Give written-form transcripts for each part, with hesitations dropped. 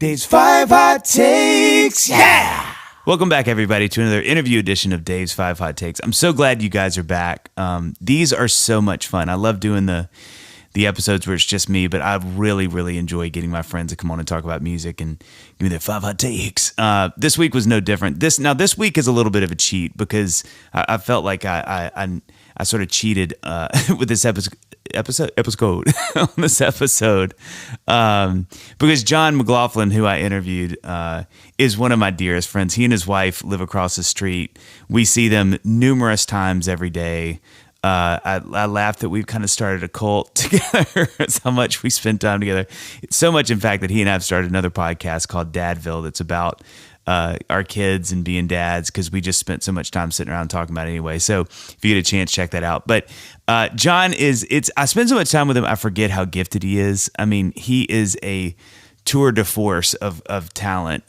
Dave's 5 Hot Takes, yeah! Welcome back, everybody, to another interview edition of Dave's 5 Hot Takes. I'm so glad you guys are back. These are so much fun. I love doing the episodes where it's just me, but I really, really enjoy getting my friends to come on and talk about music and give me their 5 hot takes. This week was no different. This week is a little bit of a cheat because I felt like I sort of cheated with this episode on this episode because Jon McLaughlin, who I interviewed, is one of my dearest friends. He and his wife live across the street. We see them numerous times every day. I laugh that we've kind of started a cult together. It's how much we spend time together. It's so much, in fact, that he and I have started another podcast called Dadville that's about our kids and being dads, because we just spent so much time sitting around talking about it anyway. So if you get a chance, check that out. But Jon I spend so much time with him, I forget how gifted he is. I mean, he is a tour de force of talent.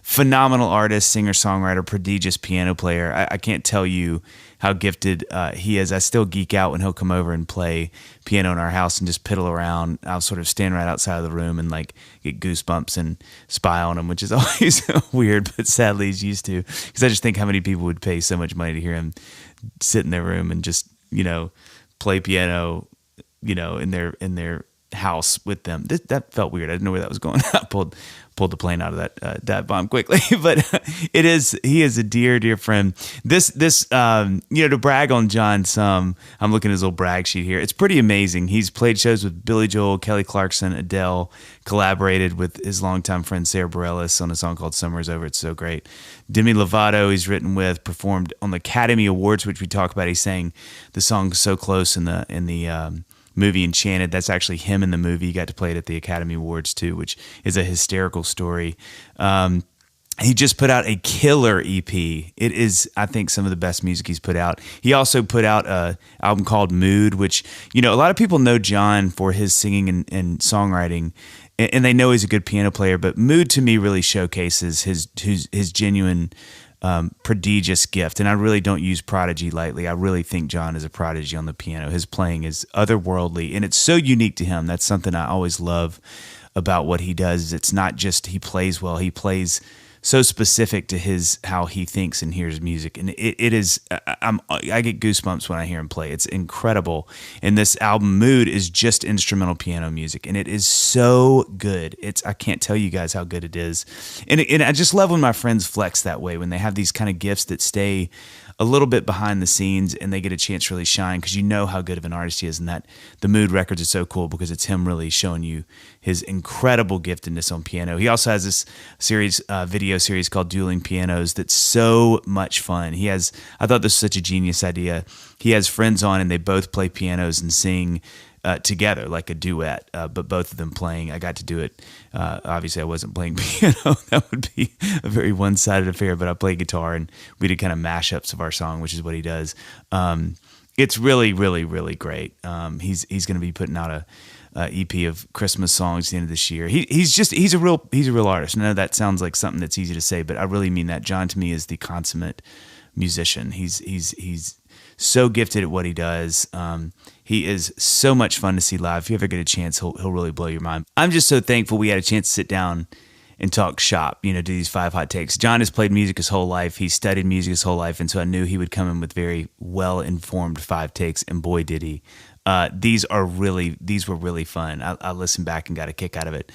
Phenomenal artist, singer-songwriter, prodigious piano player. I can't tell you how gifted he is. I still geek out when he'll come over and play piano in our house and just piddle around. I'll sort of stand right outside of the room and like get goosebumps and spy on him, which is always weird, but sadly he's used to, because I just think how many people would pay so much money to hear him sit in their room and just, play piano, in their house with them. That felt weird. I didn't know where that was going. I pulled the plane out of that bomb quickly, but he is a dear friend. This to brag on Jon some, I'm looking at his little brag sheet here. It's pretty amazing. He's played shows with Billy Joel, Kelly Clarkson, Adele, collaborated with his longtime friend Sarah Bareilles on a song called Summer's Over. It's so great. Demi Lovato he's written with, performed on the Academy Awards, which we talk about. He sang the song So Close in the movie Enchanted. That's actually him in the movie. He got to play it at the Academy Awards too, which is a hysterical story. He just put out a killer EP. It is, I think, some of the best music he's put out. He also put out an album called Mood, which, a lot of people know Jon for his singing and songwriting, and they know he's a good piano player, but Mood to me really showcases his genuine prodigious gift. And I really don't use prodigy lightly. I really think Jon is a prodigy on the piano. His playing is otherworldly, and it's so unique to him. That's something I always love about what he does. It's not just he plays well, he plays so specific to how he thinks and hears music. And it is, I get goosebumps when I hear him play. It's incredible. And this album Mood is just instrumental piano music, and it is so good. I can't tell you guys how good it is. And I just love when my friends flex that way, when they have these kind of gifts that stay a little bit behind the scenes and they get a chance to really shine, because you know how good of an artist he is. And that the Mood records are so cool because it's him really showing you his incredible giftedness on piano. He also has this video series called Dueling Pianos that's so much fun. I thought this was such a genius idea. He has friends on and they both play pianos and sing together like a duet, but both of them playing. I got to do it. Obviously, I wasn't playing piano. That would be a very one-sided affair, but I played guitar and we did kind of mashups of our song, which is what he does. It's really, really, really great. He's going to be putting out a EP of Christmas songs at the end of this year. He's a real artist. I know that sounds like something that's easy to say, but I really mean that. Jon to me is the consummate musician. He's so gifted at what he does. He is so much fun to see live. If you ever get a chance, he'll really blow your mind. I'm just so thankful we had a chance to sit down and talk shop, do these 5 hot takes. Jon has played music his whole life. He studied music his whole life, and so I knew he would come in with very well-informed 5 takes, and boy, did he. These were really fun. I listened back and got a kick out of it.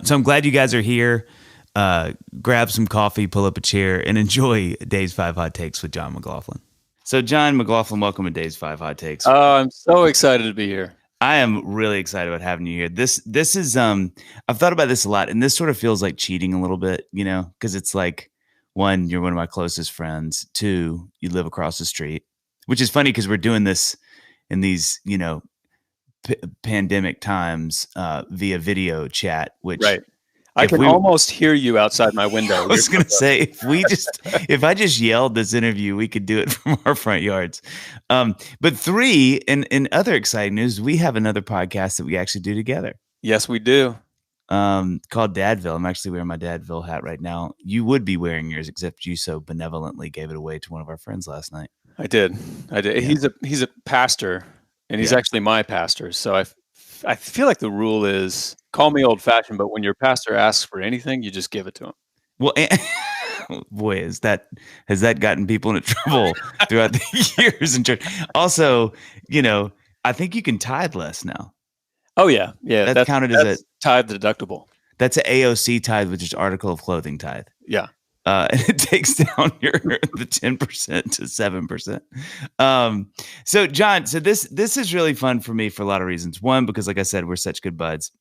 So I'm glad you guys are here. Grab some coffee, pull up a chair, and enjoy Dave's 5 hot takes with Jon McLaughlin. So Jon McLaughlin, welcome to Dave's 5 hot takes. Oh, I'm so excited to be here. I am really excited about having you here. This is I've thought about this a lot, and this sort of feels like cheating a little bit, because it's like, 1, you're one of my closest friends. 2, you live across the street, which is funny because we're doing this in these, pandemic times via video chat, which right. I can almost hear you outside my window. I was going to say, if I just yelled this interview, we could do it from our front yards. But 3, in other exciting news, we have another podcast that we actually do together. Yes, we do. Called Dadville. I'm actually wearing my Dadville hat right now. You would be wearing yours, except you so benevolently gave it away to one of our friends last night. I did. Yeah. He's a pastor, and he's actually my pastor. So I feel like the rule is call me old-fashioned, but when your pastor asks for anything, you just give it to him. Well, boy, has that gotten people into trouble throughout the years in church. Also, I think you can tithe less now. Oh yeah, That's counted as a tithe deductible. That's an AOC tithe, which is article of clothing tithe. Yeah. And it takes down the 10% to 7%. So Jon, this is really fun for me for a lot of reasons. One, because like I said, we're such good buds.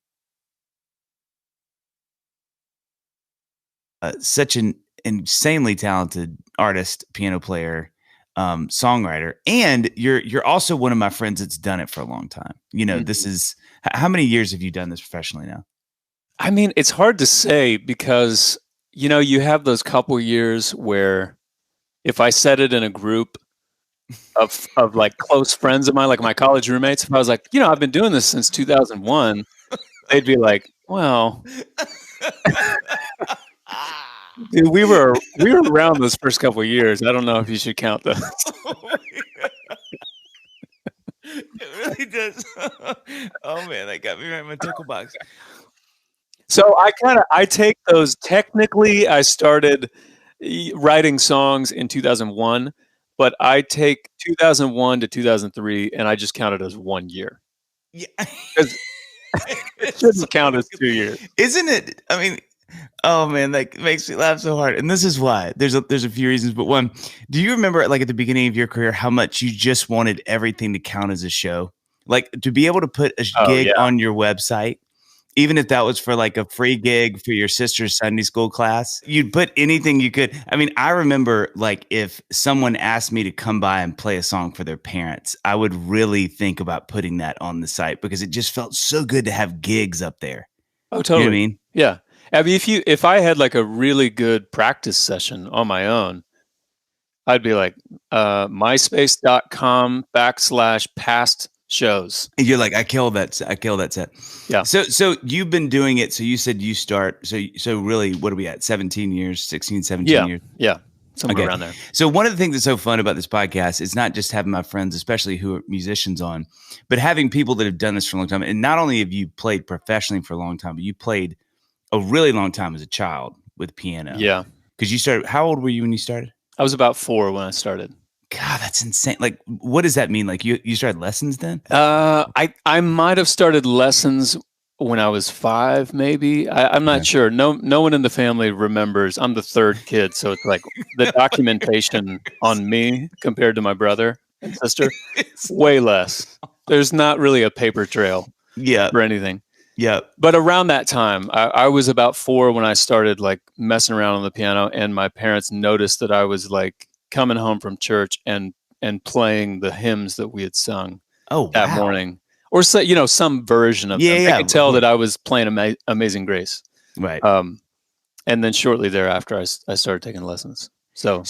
Such an insanely talented artist, piano player, songwriter, and you're also one of my friends that's done it for a long time. This is how many years have you done this professionally now? I mean, it's hard to say because, you have those couple years where if I said it in a group of like close friends of mine, like my college roommates, if I was like, I've been doing this since 2001, they'd be like, well, dude, we were around those first couple of years. I don't know if you should count those. It really does. Oh man, that got me right in my tickle box. So I take those. Technically, I started writing songs in 2001, but I take 2001 to 2003, and I just count it as 1 year. Yeah, it shouldn't count as 2 years, isn't it? I mean, oh man, that makes me laugh so hard. And this is why. There's a few reasons, but one, do you remember like at the beginning of your career how much you just wanted everything to count as a show? Like to be able to put a gig on your website, even if that was for like a free gig for your sister's Sunday school class, you'd put anything you could. I mean, I remember like if someone asked me to come by and play a song for their parents, I would really think about putting that on the site because it just felt so good to have gigs up there. Oh, totally. You know what I mean? Yeah. I mean, if I had like a really good practice session on my own, I'd be like, myspace.com/past shows. And you're like, I killed that set. Yeah. So you've been doing it. So you said you start. So really, what are we at? 17 years, 16, 17 years? Yeah. Somewhere around there. So one of the things that's so fun about this podcast is not just having my friends, especially who are musicians on, but having people that have done this for a long time. And not only have you played professionally for a long time, but you played a really long time as a child with piano. Yeah. Because you started, how old were you when you started? I was about 4 when I started. God, that's insane. Like, what does that mean? Like you started lessons then? I might have started lessons when I was 5, maybe. I'm not sure. No one in the family remembers. I'm the third kid, so it's like the documentation on me compared to my brother and sister, way less. There's not really a paper trail for anything. Yeah. But around that time, I was about 4 when I started like messing around on the piano, and my parents noticed that I was like coming home from church and playing the hymns that we had sung that morning. Or some version of them. I could tell that I was playing Amazing Grace. Right. And then shortly thereafter, I started taking lessons. So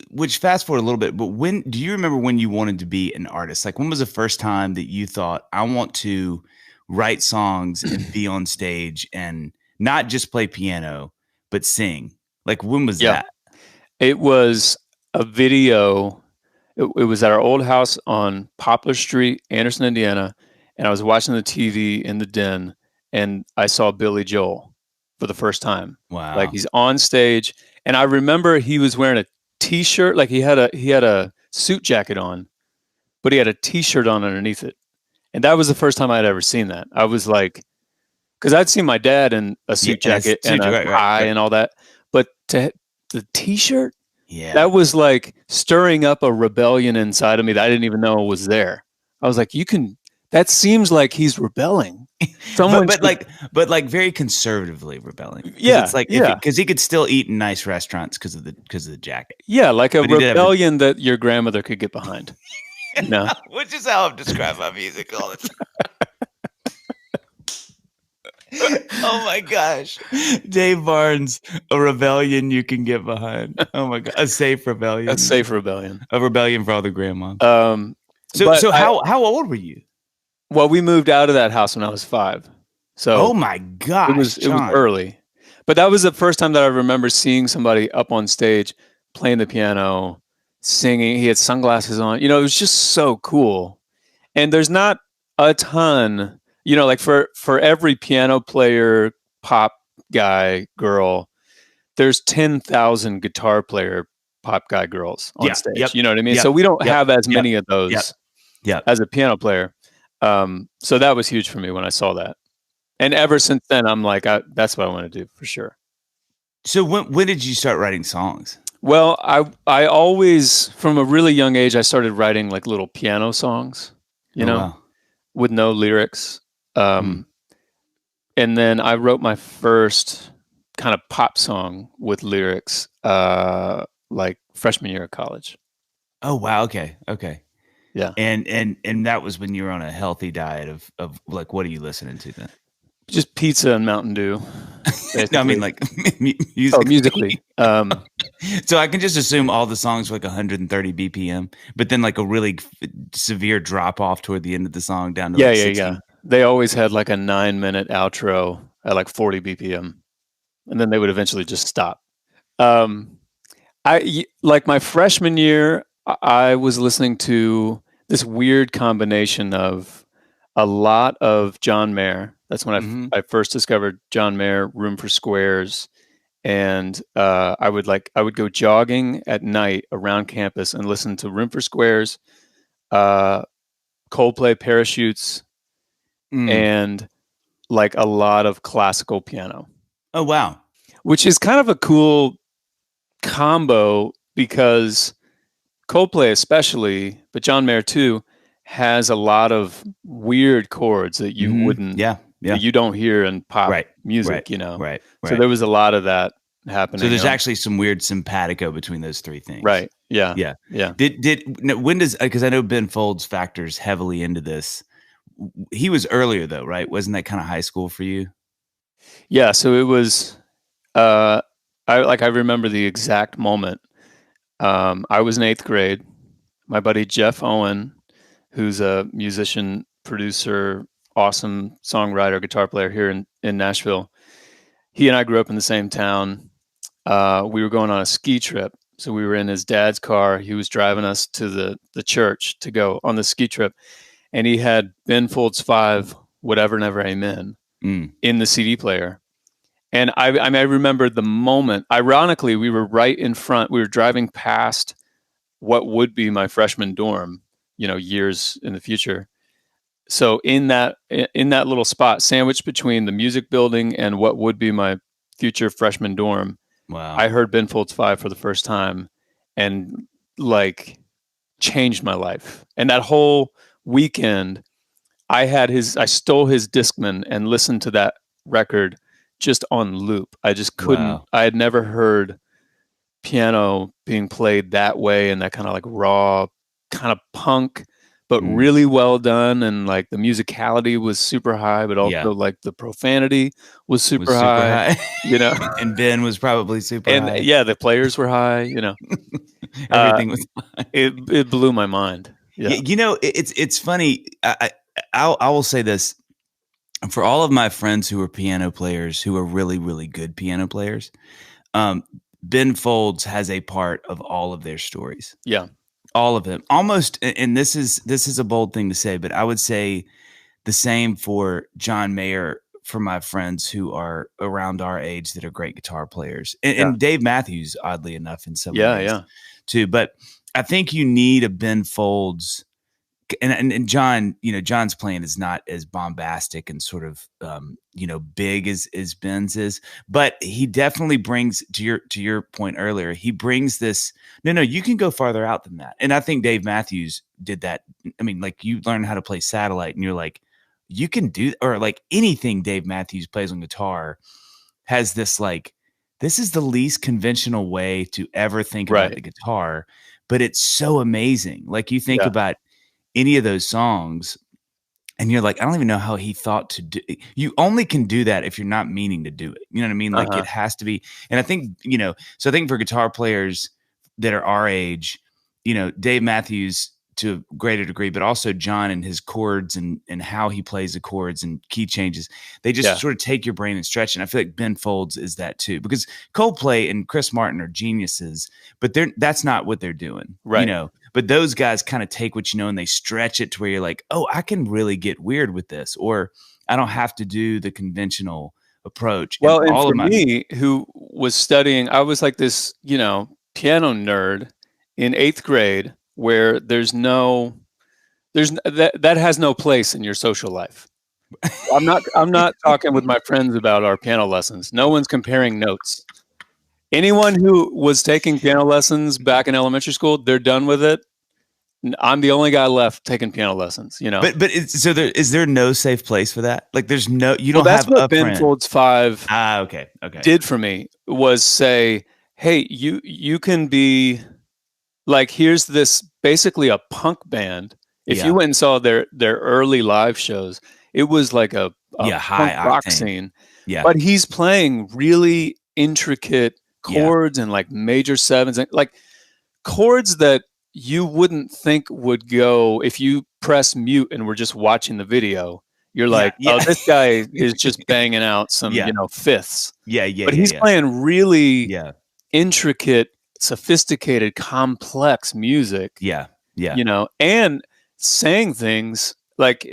which fast forward a little bit, but do you remember when you wanted to be an artist? Like when was the first time that you thought, I want to write songs and be on stage and not just play piano, but sing? Like when was that? It was a video. It was at our old house on Poplar Street, Anderson, Indiana, and I was watching the TV in the den, and I saw Billy Joel for the first time. Wow! Like he's on stage, and I remember he was wearing a T-shirt. Like he had a suit jacket on, but he had a T-shirt on underneath it, and that was the first time I'd ever seen that. I was like, because I'd seen my dad in a suit jacket and a tie and all that, but the T-shirt. Yeah, that was like stirring up a rebellion inside of me that I didn't even know was there. I was like, that seems like he's rebelling. but like very conservatively rebelling. Yeah, it's like because he could still eat in nice restaurants because of the jacket. Yeah, like a rebellion that your grandmother could get behind. No, which is how I've described my music all the time. Oh my gosh, Dave Barnes, a rebellion you can get behind. Oh my god, a safe rebellion. A safe rebellion. A rebellion for all the grandmas. So how old were you? Well, we moved out of that house when I was 5. So oh my god, it was early. But that was the first time that I remember seeing somebody up on stage playing the piano, singing. He had sunglasses on. It was just so cool. And there's not a ton. You know, like for every piano player, pop guy, girl, there's 10,000 guitar player, pop guy, girls on stage. Yep. You know what I mean? Yep. So we don't Yep. have as Yep. many of those Yep. as a piano player. So that was huge for me when I saw that. And ever since then, I'm like, that's what I want to do for sure. So when did you start writing songs? Well, I always, from a really young age, I started writing like little piano songs, you know, wow. with no lyrics. And then I wrote my first kind of pop song with lyrics, like freshman year of college. Oh wow. Okay. Yeah. And that was when you were on a healthy diet of like, what are you listening to then? Just pizza and Mountain Dew. No, I mean like musically. Oh, musically. So I can just assume all the songs were like 130 BPM, but then like a really severe drop off toward the end of the song down to like 60. Yeah. They always had like a 9-minute outro at like 40 BPM, and then they would eventually just stop. I like my freshman year, I was listening to this weird combination of a lot of John Mayer. That's when I first discovered John Mayer, Room for Squares, and I would go jogging at night around campus and listen to Room for Squares, Coldplay, Parachutes, and like a lot of classical piano. Oh wow! Which is kind of a cool combo because Coldplay especially, but John Mayer too, has a lot of weird chords that you wouldn't, that you don't hear in pop music, you know? Right. So there was a lot of that happening. So there's actually some weird simpatico between those three things. Right. Yeah. When does, because I know Ben Folds factors heavily into this. He was earlier though, right? Wasn't that kind of high school for you? Yeah. So it was, I remember the exact moment. I was in 8th grade. My buddy Jeff Owen, who's a musician, producer, awesome songwriter, guitar player here in Nashville. He and I grew up in the same town. We were going on a ski trip. So we were in his dad's car. He was driving us to the church to go on the ski trip. And he had Ben Folds 5, Whatever Never Amen, in the CD player. And I remember the moment. Ironically, we were right in front. We were driving past what would be my freshman dorm, you know, years in the future. So in that little spot, sandwiched between the music building and what would be my future freshman dorm, wow, I heard Ben Folds 5 for the first time, and like changed my life. And that whole weekend, I stole his Discman and listened to that record just on loop. I just couldn't. Wow. I had never heard piano being played that way, and that kind of like raw, kind of punk, but really well done. And like the musicality was super high, but also like the profanity was super high. You know, and Ben was probably super high. And yeah, the players were high. You know, everything was high. It blew my mind. Yeah. You know, it's funny. I will say this. For all of my friends who are piano players, who are really, really good piano players, Ben Folds has a part of all of their stories. Yeah. All of them. Almost, and this is a bold thing to say, but I would say the same for John Mayer, for my friends who are around our age that are great guitar players. And Dave Matthews, oddly enough, in some ways too. But I think you need a Ben Folds. And John, you know, John's playing is not as bombastic and sort of, you know, big as Ben's is, but he definitely brings, to your point earlier, he brings this, no, you can go farther out than that. And I think Dave Matthews did that. I mean, like, you learn how to play Satellite and you're like, you can do, or like anything Dave Matthews plays on guitar has this, like, this is the least conventional way to ever think about the guitar, but it's so amazing. Like, you think about any of those songs and you're like, I don't even know how he thought to do it. You only can do that if you're not meaning to do it. You know what I mean? Like, it has to be. And I think, you know, so I think for guitar players that are our age, you know, Dave Matthews to a greater degree, but also John and his chords and how he plays the chords and key changes, they just sort of take your brain and stretch it. And I feel like Ben Folds is that too, because Coldplay and Chris Martin are geniuses, but that's not what they're doing. Right. You know, but those guys kind of take what you know and they stretch it to where you're like, oh, I can really get weird with this, or I don't have to do the conventional approach. Well, and for me, who was studying, I was like this, piano nerd in 8th grade, where that has no place in your social life. I'm not talking with my friends about our piano lessons. No one's comparing notes. Anyone who was taking piano lessons back in elementary school, they're done with it. I'm the only guy left taking piano lessons, But is there no safe place for that? Like there's no, you don't that's have what Ben Folds 5 okay. did for me, was say, hey, you can be like, here's this basically a punk band. If you went and saw their early live shows, it was like a high punk rock scene. Yeah. But he's playing really intricate chords and like major sevens and like chords that you wouldn't think would go if you press mute and were just watching the video. You're like, oh, this guy is just banging out some, fifths. But he's playing really intricate, sophisticated, complex music. And saying things like,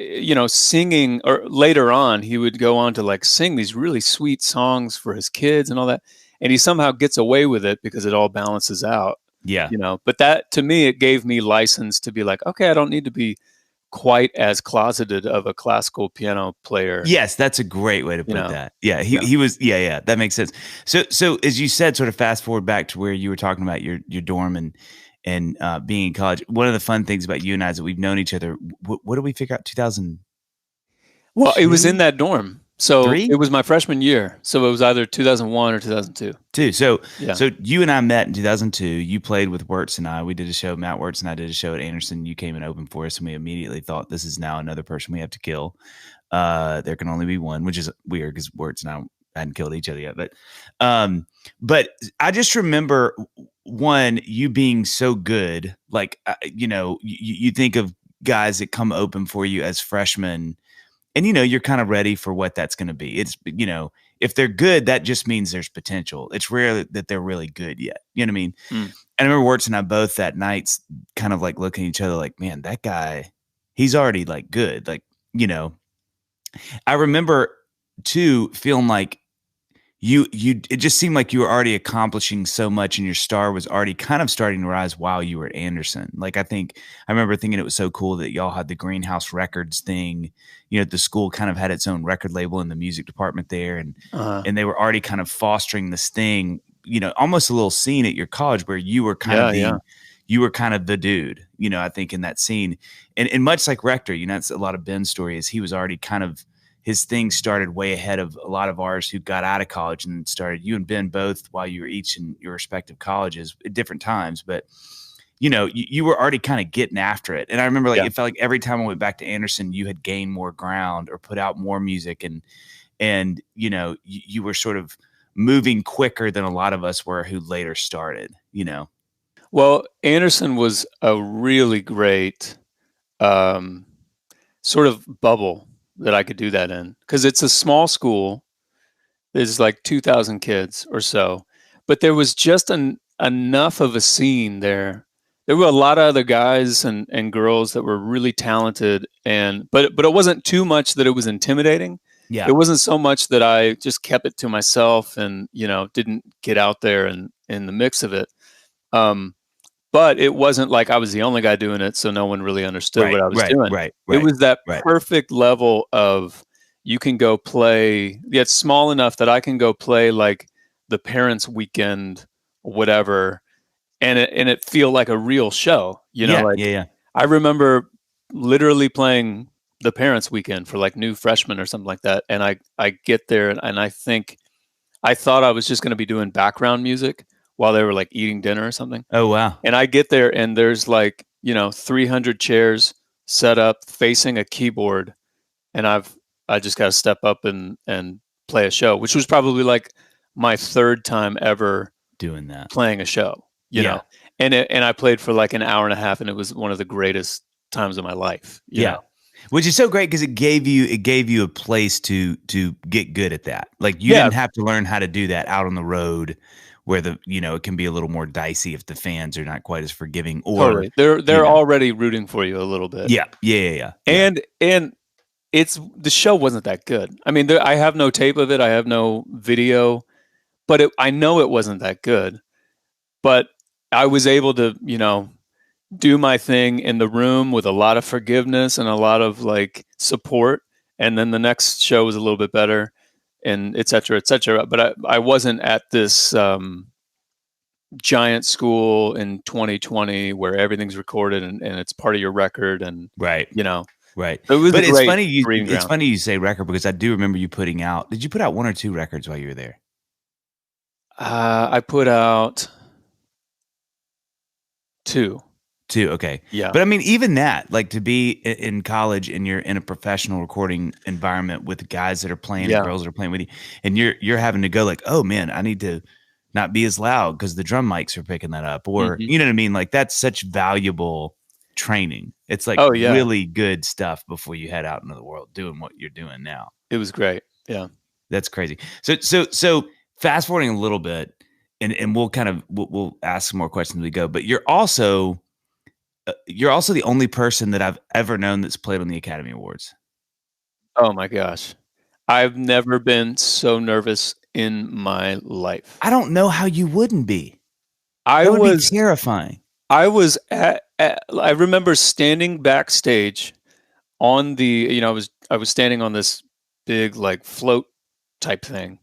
singing, or later on, he would go on to like sing these really sweet songs for his kids and all that. And he somehow gets away with it because it all balances out. But that, to me, it gave me license to be like, okay, I don't need to be quite as closeted of a classical piano player. Yes, that's a great way to put that. Yeah, he was. Yeah, that makes sense. So as you said, sort of fast forward back to where you were talking about your dorm and being in college. One of the fun things about you and I is that we've known each other. What did we figure out? 2000. Well, it was in that dorm. So it was my freshman year. So it was either 2001 or 2002. So you and I met in 2002. You played with Wirtz and I. We did a show. Matt Wirtz and I did a show at Anderson. You came and opened for us, and we immediately thought, this is now another person we have to kill. There can only be one, which is weird because Wirtz and I hadn't killed each other yet. But I just remember, one, you being so good. Like, you think of guys that come open for you as freshmen, and, you're kind of ready for what that's going to be. It's, if they're good, that just means there's potential. It's rare that they're really good yet. You know what I mean? And I remember Wirtz and I both that night kind of like looking at each other like, man, that guy, he's already like good. Like, I remember too feeling like it just seemed like you were already accomplishing so much, and your star was already kind of starting to rise while you were at Anderson. Like, I remember thinking it was so cool that y'all had the Greenhouse Records thing. The school kind of had its own record label in the music department there, and they were already kind of fostering this thing, almost a little scene at your college where you were kind of you were kind of the dude, I think, in that scene. And much like Rector, that's a lot of Ben's story, is he was already kind of, his thing started way ahead of a lot of ours who got out of college and started. You and Ben both, while you were each in your respective colleges at different times, but you were already kind of getting after it. And I remember it felt like every time I went back to Anderson, you had gained more ground or put out more music, and you were sort of moving quicker than a lot of us were who later started. Well, Anderson was a really great sort of bubble that I could do that in, because it's a small school. There's like 2,000 kids or so, but there was just enough of a scene there. There were a lot of other guys and girls that were really talented, but it wasn't too much that it was intimidating. Yeah, it wasn't so much that I just kept it to myself and didn't get out there and in the mix of it. But it wasn't like I was the only guy doing it, so no one really understood what I was doing. It was that perfect level of, you can go play. It's small enough that I can go play like the parents' weekend, whatever, and it feel like a real show. I remember literally playing the parents' weekend for like new freshmen or something like that, and I get there and I thought I was just going to be doing background music while they were like eating dinner or something. Oh, wow. And I get there and there's like, 300 chairs set up facing a keyboard. And I just got to step up and play a show, which was probably like my third time ever doing that, playing a show, you know? And I played for like an hour and a half, and it was one of the greatest times of my life. You know? Which is so great, because it gave you a place to get good at that. Like, you didn't have to learn how to do that out on the road, where it can be a little more dicey if the fans are not quite as forgiving, or totally. They're already rooting for you a little bit. Yeah. And the show wasn't that good. I mean, I have no tape of it. I have no video, but I know it wasn't that good. But I was able to, do my thing in the room with a lot of forgiveness and a lot of like support. And then the next show was a little bit better, and et cetera, et cetera. But I wasn't at this giant school in 2020 where everything's recorded and it's part of your record. And, right. Right. It was but it's funny you say record, because I do remember you putting out, did you put out 1 or 2 records while you were there? I put out 2. 2, okay. Yeah. But I mean, even that, like to be in college and you're in a professional recording environment with guys that are playing and girls that are playing with you, and you're having to go like, oh man, I need to not be as loud because the drum mics are picking that up, or you know what I mean? Like that's such valuable training. It's like really good stuff before you head out into the world doing what you're doing now. It was great. Yeah. That's crazy. So fast forwarding a little bit, and we'll ask some more questions as we go, but you're also the only person that I've ever known that's played on the Academy Awards. Oh my gosh. I've never been so nervous in my life. I don't know how you wouldn't be. That would be terrifying. I was I remember standing backstage on the, I was standing on this big like float type thing.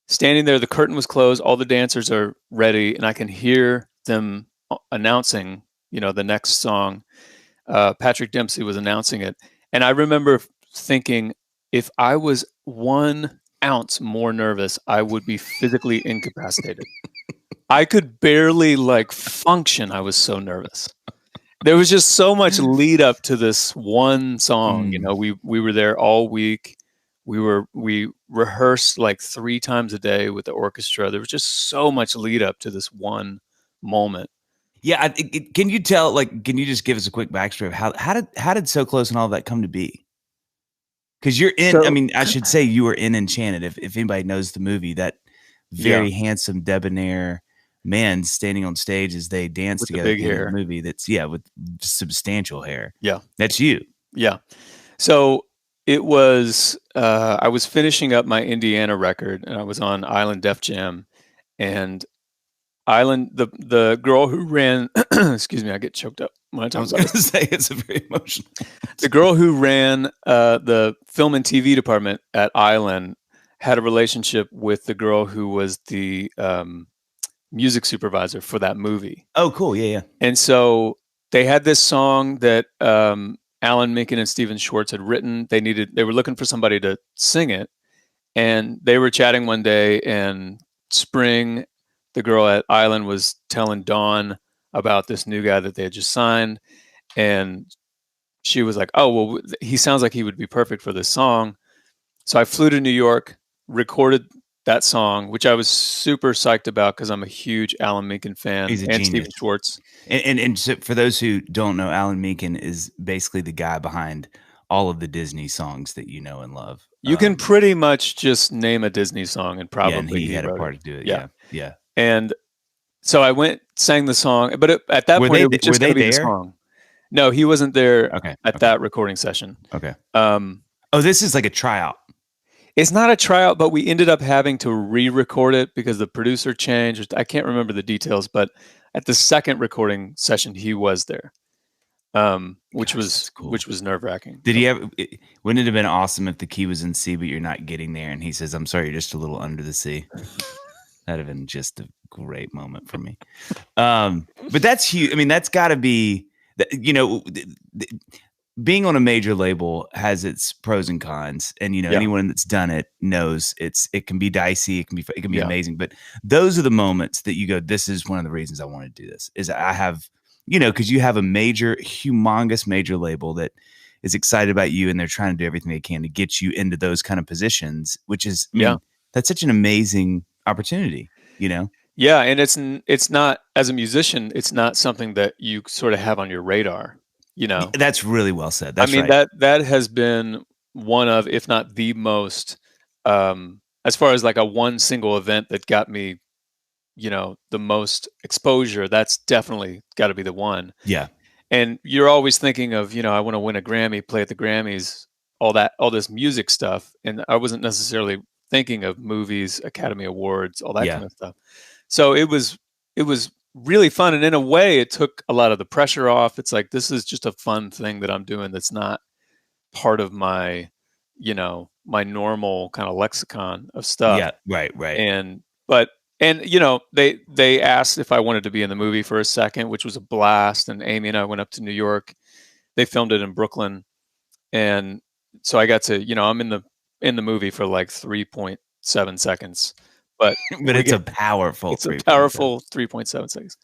Standing there, the curtain was closed, all the dancers are ready, and I can hear them announcing, the next song. Patrick Dempsey was announcing it. And I remember thinking, if I was 1 ounce more nervous, I would be physically incapacitated. I could barely like function. I was so nervous. There was just so much lead up to this one song. We were there all week. We rehearsed like 3 times a day with the orchestra. There was just so much lead up to this one moment. Yeah, can you tell? Like, can you just give us a quick backstory of how did So Close and all of that come to be? Because you're in. I mean, I should say you were in Enchanted. If anybody knows the movie, that very handsome, debonair man standing on stage as they dance with together. The big hair. In the movie that's with substantial hair. Yeah, that's you. Yeah. So it was. I was finishing up my Indiana record, and I was on Island Def Jam, and Island, the girl who ran, excuse me, I get choked up. I was going to say it's a very emotional. The girl who ran the film and TV department at Island had a relationship with the girl who was the music supervisor for that movie. Oh, cool. Yeah. And so they had this song that Alan Menken and Stephen Schwartz had written. They were looking for somebody to sing it. And they were chatting one day, and Spring, the girl at Island, was telling Dawn about this new guy that they had just signed. And she was like, oh, well, he sounds like he would be perfect for this song. So I flew to New York, recorded that song, which I was super psyched about because I'm a huge Alan Menken fan. He's a and genius. Stephen Schwartz. And so for those who don't know, Alan Menken is basically the guy behind all of the Disney songs that you know and love. You can pretty much just name a Disney song and probably and he had a part to do it. Yeah. And so I went, sang the song, but at that point, it was just going to be the song. No, he wasn't there at that recording session. Okay. This is like a tryout. It's not a tryout, but we ended up having to re-record it because the producer changed. I can't remember the details, but at the second recording session, he was there, which was cool. Which was nerve-wracking. Did he ever? Wouldn't it have been awesome if the key was in C, but you're not getting there, and he says, "I'm sorry, you're just a little under the C." That'd have been just a great moment for me. But that's huge. I mean, that's got to be, being on a major label has its pros and cons, and anyone that's done it knows it can be dicey, it can be amazing. But those are the moments that you go, this is one of the reasons I want to do this. Is I have, because you have a humongous major label that is excited about you, and they're trying to do everything they can to get you into those kind of positions, which is, that's such an amazing opportunity, Yeah, and it's not, as a musician, it's not something that you sort of have on your radar. That's really well said. That's that has been one of, if not the most, as far as like a one single event that got me, the most exposure. That's definitely got to be the one. Yeah. And you're always thinking of, I want to win a Grammy, play at the Grammys. all this music stuff, and I wasn't necessarily thinking of movies, Academy Awards, all that kind of stuff. So it was really fun, and in a way, it took a lot of the pressure off. It's like, this is just a fun thing that I'm doing that's not part of my, my normal kind of lexicon of stuff. Yeah, right. And they asked if I wanted to be in the movie for a second, which was a blast. And Amy and I went up to New York. They filmed it in Brooklyn, and so I got to, I'm in the movie for like 3.7 seconds, but it's a powerful 3.7 seconds.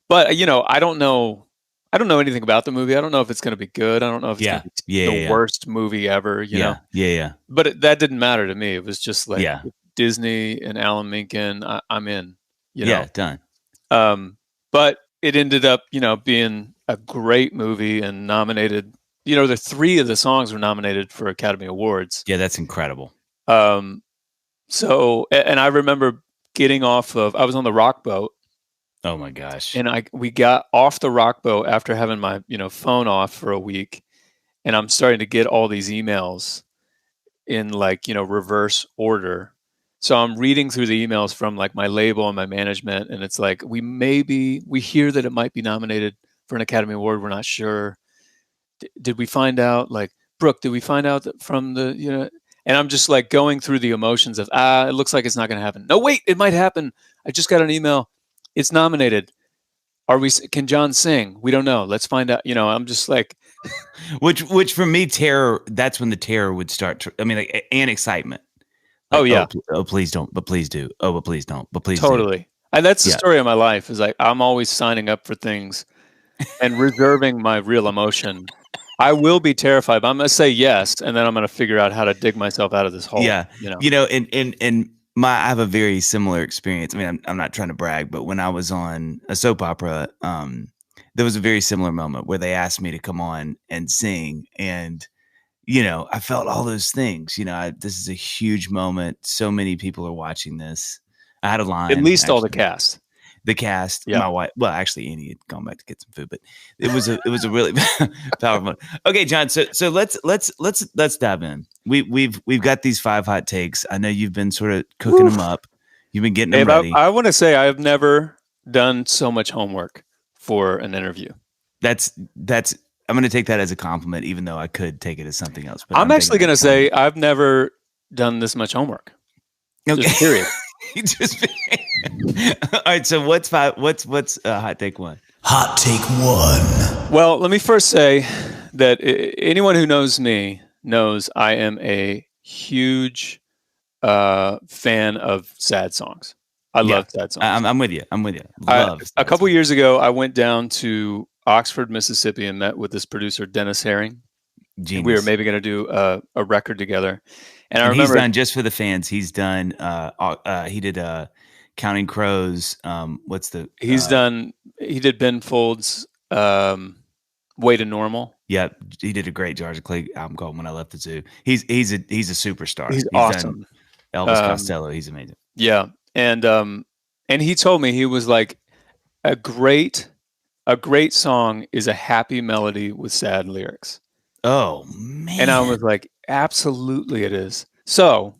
But I don't know anything about the movie. I don't know if it's going to be good. I don't know if it's going to be the worst movie ever. You know? But that didn't matter to me. It was just like Disney and Alan Menken. I'm in. Yeah, done. But it ended up, being a great movie and nominated. The 3 of the songs were nominated for Academy Awards. Yeah, that's incredible. So, and I remember getting off of, I was on the rock boat. Oh my gosh. And we got off the rock boat after having my, phone off for a week. And I'm starting to get all these emails in like, reverse order. So I'm reading through the emails from like my label and my management. And it's like, we hear that it might be nominated for an Academy Award. We're not sure. Did we find out, like, Brooke, did we find out that from the, and I'm just like going through the emotions of, it looks like it's not going to happen. No, wait, it might happen. I just got an email. It's nominated. Can Jon sing? We don't know. Let's find out. I'm just like, which for me, terror, that's when the terror would start. And excitement. Like, oh yeah. Oh, please don't, but please do. Oh, but please don't, but please totally. Do. And that's the story of my life, is like, I'm always signing up for things and reserving my real emotion. I will be terrified, but I'm going to say yes, and then I'm going to figure out how to dig myself out of this hole. Yeah. And I have a very similar experience. I mean, I'm not trying to brag, but when I was on a soap opera, there was a very similar moment where they asked me to come on and sing. And, I felt all those things. This is a huge moment. So many people are watching this. I had a line. At least all the cast. The cast, my wife. Well, actually, Annie had gone back to get some food, but it was a really powerful moment. Okay, Jon. So let's dive in. We've got these 5 hot takes. I know you've been sort of cooking them up. You've been getting them ready. I want to say I've never done so much homework for an interview. That's. I'm going to take that as a compliment, even though I could take it as something else. But I'm actually going to say I've never done this much homework. Okay. Just period. All right. So what's hot take 1? Hot take 1. Well, let me first say that anyone who knows me knows I am a huge fan of sad songs. I love sad songs. I'm with you. A couple years ago, I went down to Oxford, Mississippi, and met with this producer, Dennis Herring. Genius. We were maybe going to do a record together. And I remember, he's done, just for the fans, he's done, he did Counting Crows. He did Ben Folds' Way to Normal. Yeah, he did a great George Clegg album called When I Left the Zoo. He's a superstar. He's awesome. Elvis Costello, he's amazing. Yeah, and he told me, he was like, a great song is a happy melody with sad lyrics. Oh man! And I was like, absolutely, it is. So,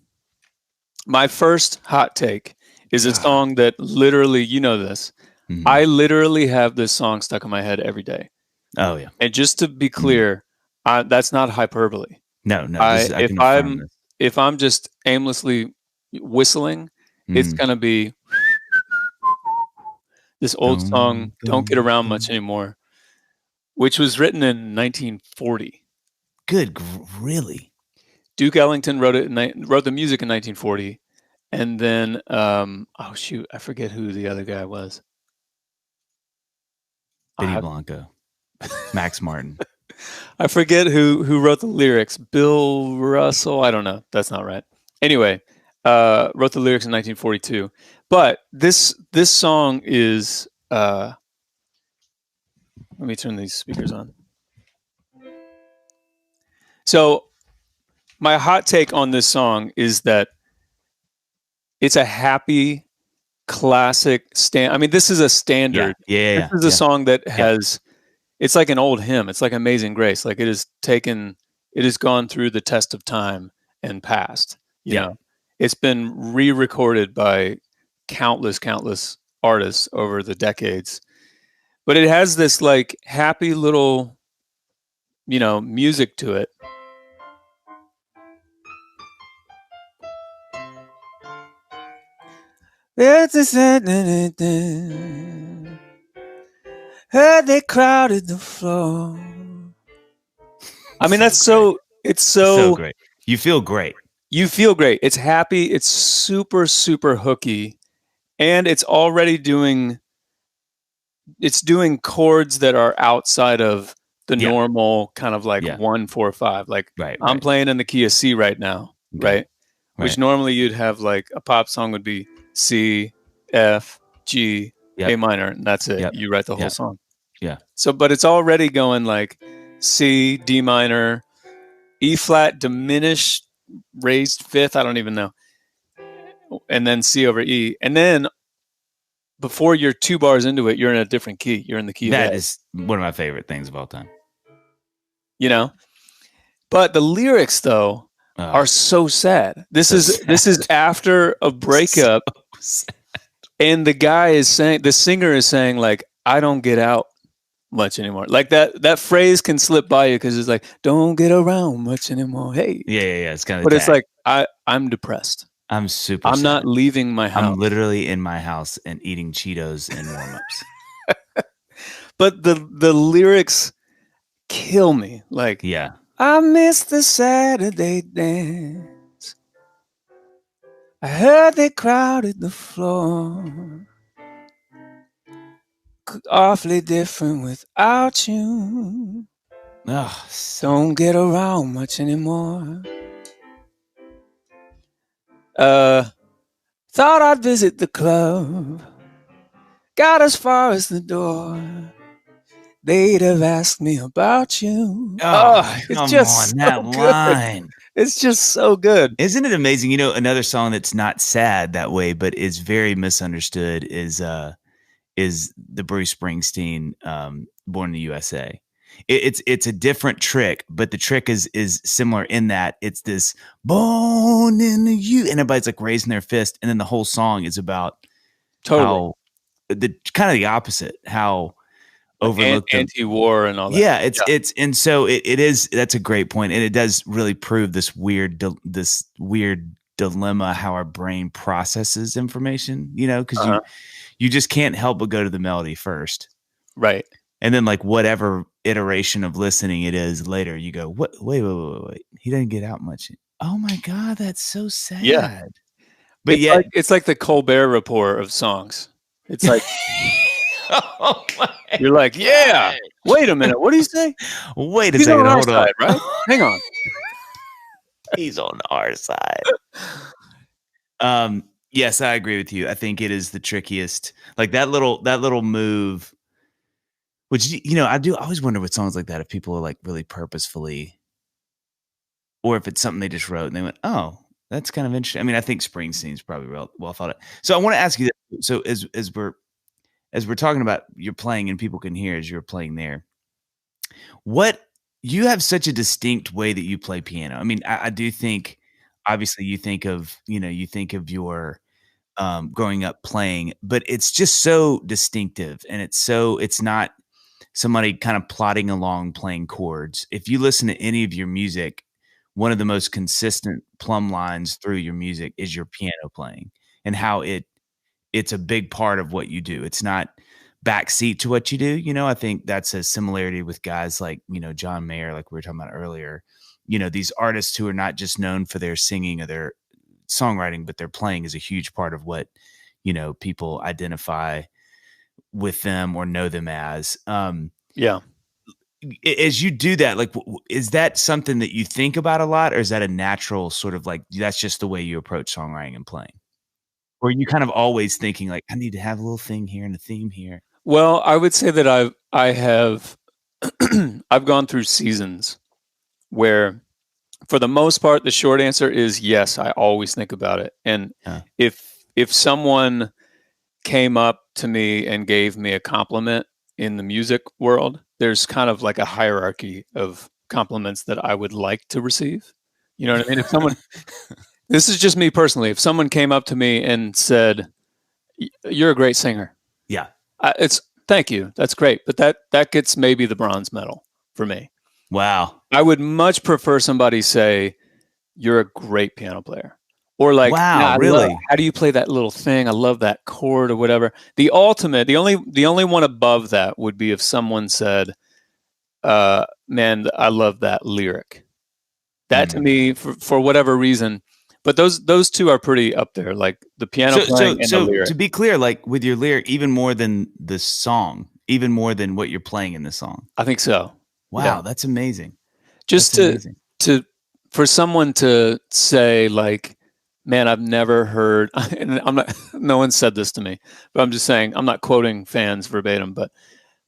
my first hot take is a song that literally, this. Mm-hmm. I literally have this song stuck in my head every day. Oh yeah. And just to be clear, that's not hyperbole. No. If I'm just aimlessly whistling, it's gonna be this old song, "Don't Get Around Much Anymore," which was written in 1940. Really? Duke Ellington wrote the music in 1940, and then I forget who the other guy was. Benny Blanco, Max Martin. I forget who wrote the lyrics. Bill Russell. I don't know. That's not right. Anyway, wrote the lyrics in 1942. But this song is. Let me turn these speakers on. So, my hot take on this song is that it's a happy, classic this is a standard. Yeah. This is a song that has, it's like an old hymn. It's like Amazing Grace. Like, it has taken it has gone through the test of time and passed. You Yeah. know, it's been re-recorded by countless artists over the decades, but it has this like happy little, music to it. Heard they crowded the floor. I mean, it's so great. You feel great. You feel great. It's happy. It's super, super hooky. And it's already doing chords that are outside of the normal kind of like 1, 4, 5. Like I'm playing in the key of C right now, right? Which normally you'd have like a pop song would be C, F, G, A minor, and that's it. You write the whole song. Yeah. So, but it's already going like C, D minor, E flat, diminished, raised fifth. I don't even know. And then C over E. And then before you're 2 bars into it, you're in a different key. You're in the key of A. That is one of my favorite things of all time. But the lyrics though are so sad. This is after a breakup. So and the singer is saying like, I don't get out much anymore. Like that phrase can slip by you because it's like, don't get around much anymore. Hey. Yeah. It's kind of. But it's like I'm depressed. I'm super. I'm sad. not leaving my house. I'm literally in my house and eating Cheetos and warm-ups. But the lyrics kill me. Like, I miss the Saturday dance. I heard they crowded the floor. Awfully different without you. Oh, don't get around much anymore. Thought I'd visit the club. Got as far as the door. They'd have asked me about you. It's just on, that line. It's just so good. Isn't it amazing? Another song that's not sad that way, but is very misunderstood is the Bruce Springsteen Born in the USA. It's a different trick, but the trick is similar in that it's this born in the U, and everybody's like raising their fist, and then the whole song is about how the kind of the opposite, how overlooked anti-war and all that. Yeah, and so it is. That's a great point, and it does really prove this weird dilemma how our brain processes information. Because you just can't help but go to the melody first, right? And then like whatever iteration of listening it is later, you go, what? Wait. He didn't get out much. Oh my God, that's so sad. Yeah, but it's like the Colbert Report of songs. It's like, you're like, yeah. Wait a minute, what do you say? Wait a second, hold on. Right? Hang on. He's on our side. Yes, I agree with you. I think it is the trickiest. Like that little move. Which, I do always wonder with songs like that if people are like really purposefully, or if it's something they just wrote and they went, oh, that's kind of interesting. I mean, I think Springsteen's probably well thought of. So I want to ask you this. So as we're talking about you're playing and people can hear as you're playing there, what you have such a distinct way that you play piano. I mean, I do think obviously you think of your growing up playing, but it's just so distinctive, and it's not somebody kind of plodding along playing chords. If you listen to any of your music, one of the most consistent plumb lines through your music is your piano playing, and how it's a big part of what you do. It's not backseat to what you do. I think that's a similarity with guys like, John Mayer, like we were talking about earlier, these artists who are not just known for their singing or their songwriting, but their playing is a huge part of what, people identify with them or know them as. As you do that, like, is that something that you think about a lot, or is that a natural sort of like, that's just the way you approach songwriting and playing? Or are you kind of always thinking like, I need to have a little thing here and a theme here? Well, I would say that I have I've gone through seasons where, for the most part, the short answer is yes, I always think about it. And if someone came up to me and gave me a compliment in the music world, there's kind of like a hierarchy of compliments that I would like to receive. You know what I mean? If someone, this is just me personally, if someone came up to me and said, "You're a great singer," yeah, it's thank you, that's great, but that gets maybe the bronze medal for me. Wow. I would much prefer somebody say, "You're a great piano player," or like, wow, really? How do you play that little thing? I love that chord or whatever. The only one above that would be if someone said, "Man, I love that lyric." That to me, for whatever reason, but those two are pretty up there, like the piano playing and the lyric. To be clear, like with your lyric, even more than the song, even more than what you're playing in the song. I think so. Wow, yeah. That's amazing. Just for someone to say like, "Man, I've never heard," and no one said this to me, but I'm just saying, I'm not quoting fans verbatim, but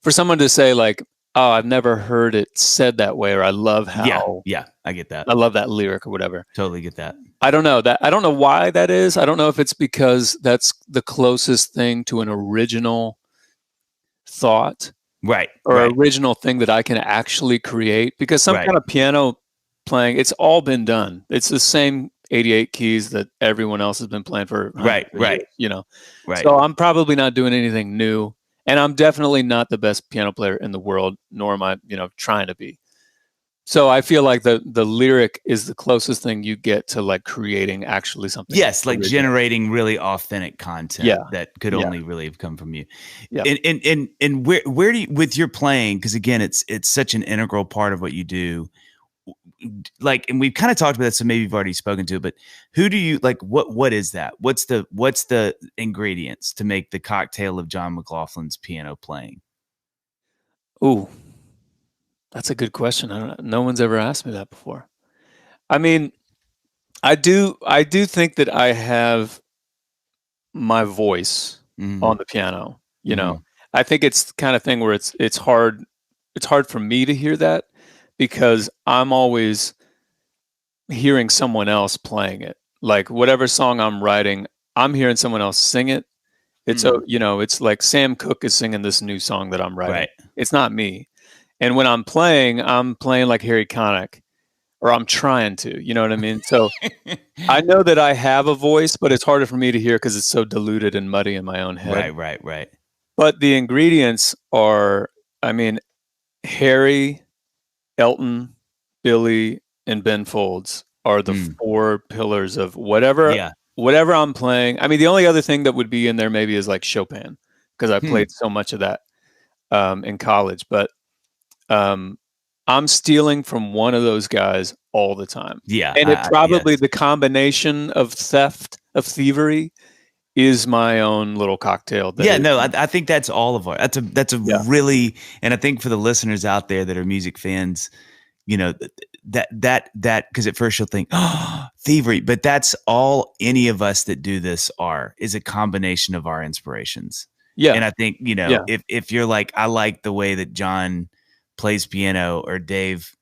for someone to say like, "Oh, I've never heard it said that way," or "I love how," yeah, I get that. I love that lyric or whatever. Totally get that. I don't know why that is. I don't know if it's because that's the closest thing to an original thought, right, or original thing that I can actually create. Because some kind of piano playing, it's all been done. It's the same 88 keys that everyone else has been playing for years, you know. Right. So I'm probably not doing anything new, and I'm definitely not the best piano player in the world, nor am I, trying to be. So I feel like the lyric is the closest thing you get to like creating actually something. Yes, like generating really authentic content that could only really have come from you. Yeah. And where do you, with your playing, because again, it's such an integral part of what you do. Like, and we've kind of talked about that, so maybe you've already spoken to it, but who do you like, what is that? What's the ingredients to make the cocktail of Jon McLaughlin's piano playing? Ooh. That's a good question. No one's ever asked me that before. I mean, I do think that I have my voice on the piano. You know, I think it's the kind of thing where it's hard for me to hear that because I'm always hearing someone else playing it. Like whatever song I'm writing, I'm hearing someone else sing it. It's it's like Sam Cooke is singing this new song that I'm writing. Right. It's not me. And when I'm playing like Harry Connick, or I'm trying to, you know what I mean? So I know that I have a voice, but it's harder for me to hear because it's so diluted and muddy in my own head. Right. But the ingredients are, I mean, Harry, Elton, Billy, and Ben Folds are the four pillars of whatever I'm playing. I mean, the only other thing that would be in there maybe is like Chopin, because I played so much of that in college. But I'm stealing from one of those guys all the time. Yeah. And it probably the combination of thievery is my own little cocktail. I think that's all of our, that's a really, and I think for the listeners out there that are music fans, you know, that, cause at first you'll think, oh, thievery, but that's all any of us that do this is a combination of our inspirations. Yeah. And I think, you know, if you're like, I like the way that John plays piano or Dave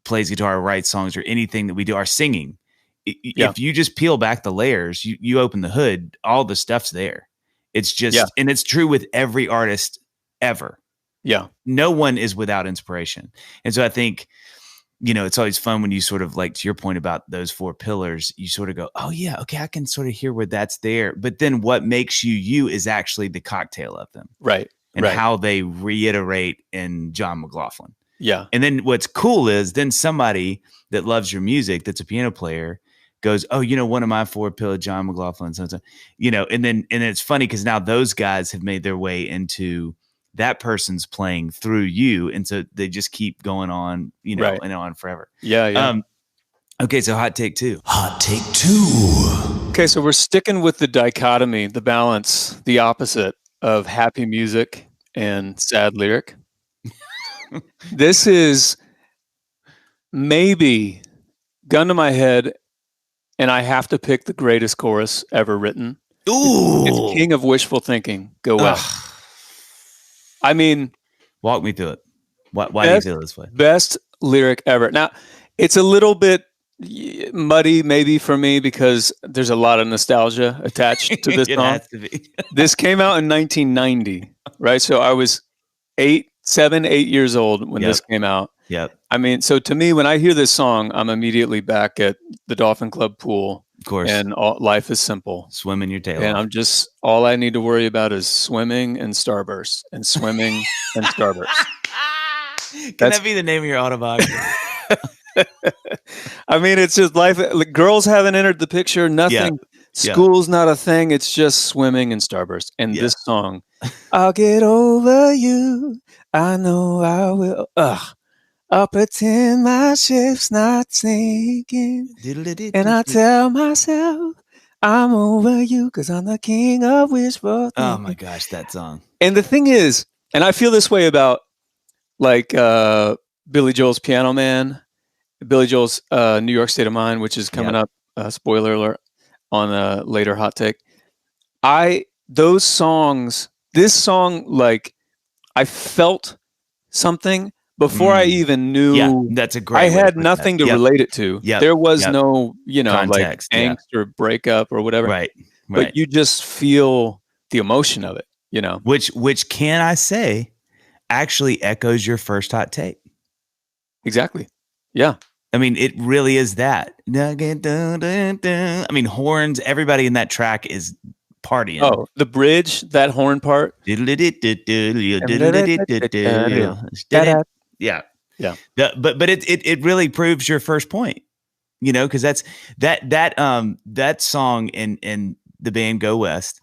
plays guitar or writes songs or anything that we do, our singing, if you just peel back the layers, you open the hood, all the stuff's there. It's just, and it's true with every artist ever. Yeah. No one is without inspiration. And so I think, you know, it's always fun when you sort of like, to your point about those four pillars, you sort of go, oh yeah, okay, I can sort of hear where that's there. But then what makes you is actually the cocktail of them. Right. And how they reiterate in Jon McLaughlin. Yeah. And then what's cool is then somebody that loves your music, that's a piano player, goes, oh, you know, one of my four pillars, Jon McLaughlin, so, you know, and then it's funny because now those guys have made their way into that person's playing through you. And so they just keep going on, you know, and on forever. Yeah. Okay. So hot take two. Hot take two. Okay. So we're sticking with the dichotomy, the balance, the opposite of happy music and sad lyric. This is maybe gun to my head, and I have to pick the greatest chorus ever written. Ooh. It's King of Wishful Thinking. Go West. I mean, walk me through it. Why do you feel this way? Best lyric ever. Now, it's a little bit muddy maybe for me because there's a lot of nostalgia attached to this song. Has to be. This came out in 1990, right? So I was 8 years old when this came out. Yep. I mean, so to me, when I hear this song, I'm immediately back at the Dolphin Club pool. Of course. And life is simple. Swimming your tail and off. I'm just, all I need to worry about is swimming and starburst and swimming and starburst. Can that be the name of your autobiography? I mean, it's just life. Like, girls haven't entered the picture. Nothing. School's not a thing. It's just swimming and starburst. And this song, I'll get over you. I know I will. I'll pretend my ship's not sinking. And I tell myself I'm over you because I'm the king of wishful thinking. Oh my gosh, that song. And the thing is, and I feel this way about like Billy Joel's Piano Man, Billy Joel's New York State of Mind, which is coming up, spoiler alert, on a later hot take. Those songs, this song, like, I felt something before I even knew. Yeah, that's a great. I had nothing to relate it to. There was no, context, like angst or breakup or whatever. Right. But you just feel the emotion of it, Which can I say actually echoes your first hot take. Exactly. Yeah. I mean, it really is that. I mean, horns, everybody in that track is partying. Oh, the bridge, that horn part. Yeah. But it really proves your first point, because that's that song in the band Go West.